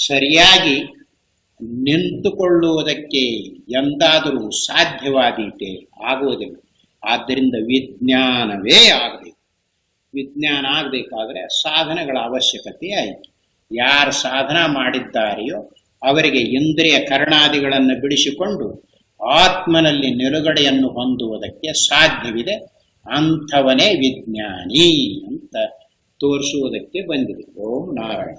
ಸರಿಯಾಗಿ ನಿಂತುಕೊಳ್ಳುವುದಕ್ಕೆ ಎಂದಾದರೂ ಸಾಧ್ಯವಾದೀತೆ? ಆಗುವುದಿಲ್ಲ. ಆದ್ದರಿಂದ ವಿಜ್ಞಾನವೇ ಆಗಬೇಕು. ವಿಜ್ಞಾನ ಆಗಬೇಕಾದ್ರೆ ಸಾಧನಗಳ ಅವಶ್ಯಕತೆ ಆಯಿತು. ಯಾರು ಸಾಧನ ಮಾಡಿದ್ದಾರೆಯೋ ಅವರಿಗೆ ಇಂದ್ರಿಯ ಕರ್ಣಾದಿಗಳನ್ನು ಬಿಡಿಸಿಕೊಂಡು ಆತ್ಮನಲ್ಲಿ ನಿಲುಗಡೆಯನ್ನು ಹೊಂದುವುದಕ್ಕೆ ಸಾಧ್ಯವಿದೆ. ಅಂಥವನೇ ವಿಜ್ಞಾನಿ ಅಂತ ತೋರಿಸುವುದಕ್ಕೆ ಬಂದಿದೆ. ಓಂ ನಾರಾಯಣ.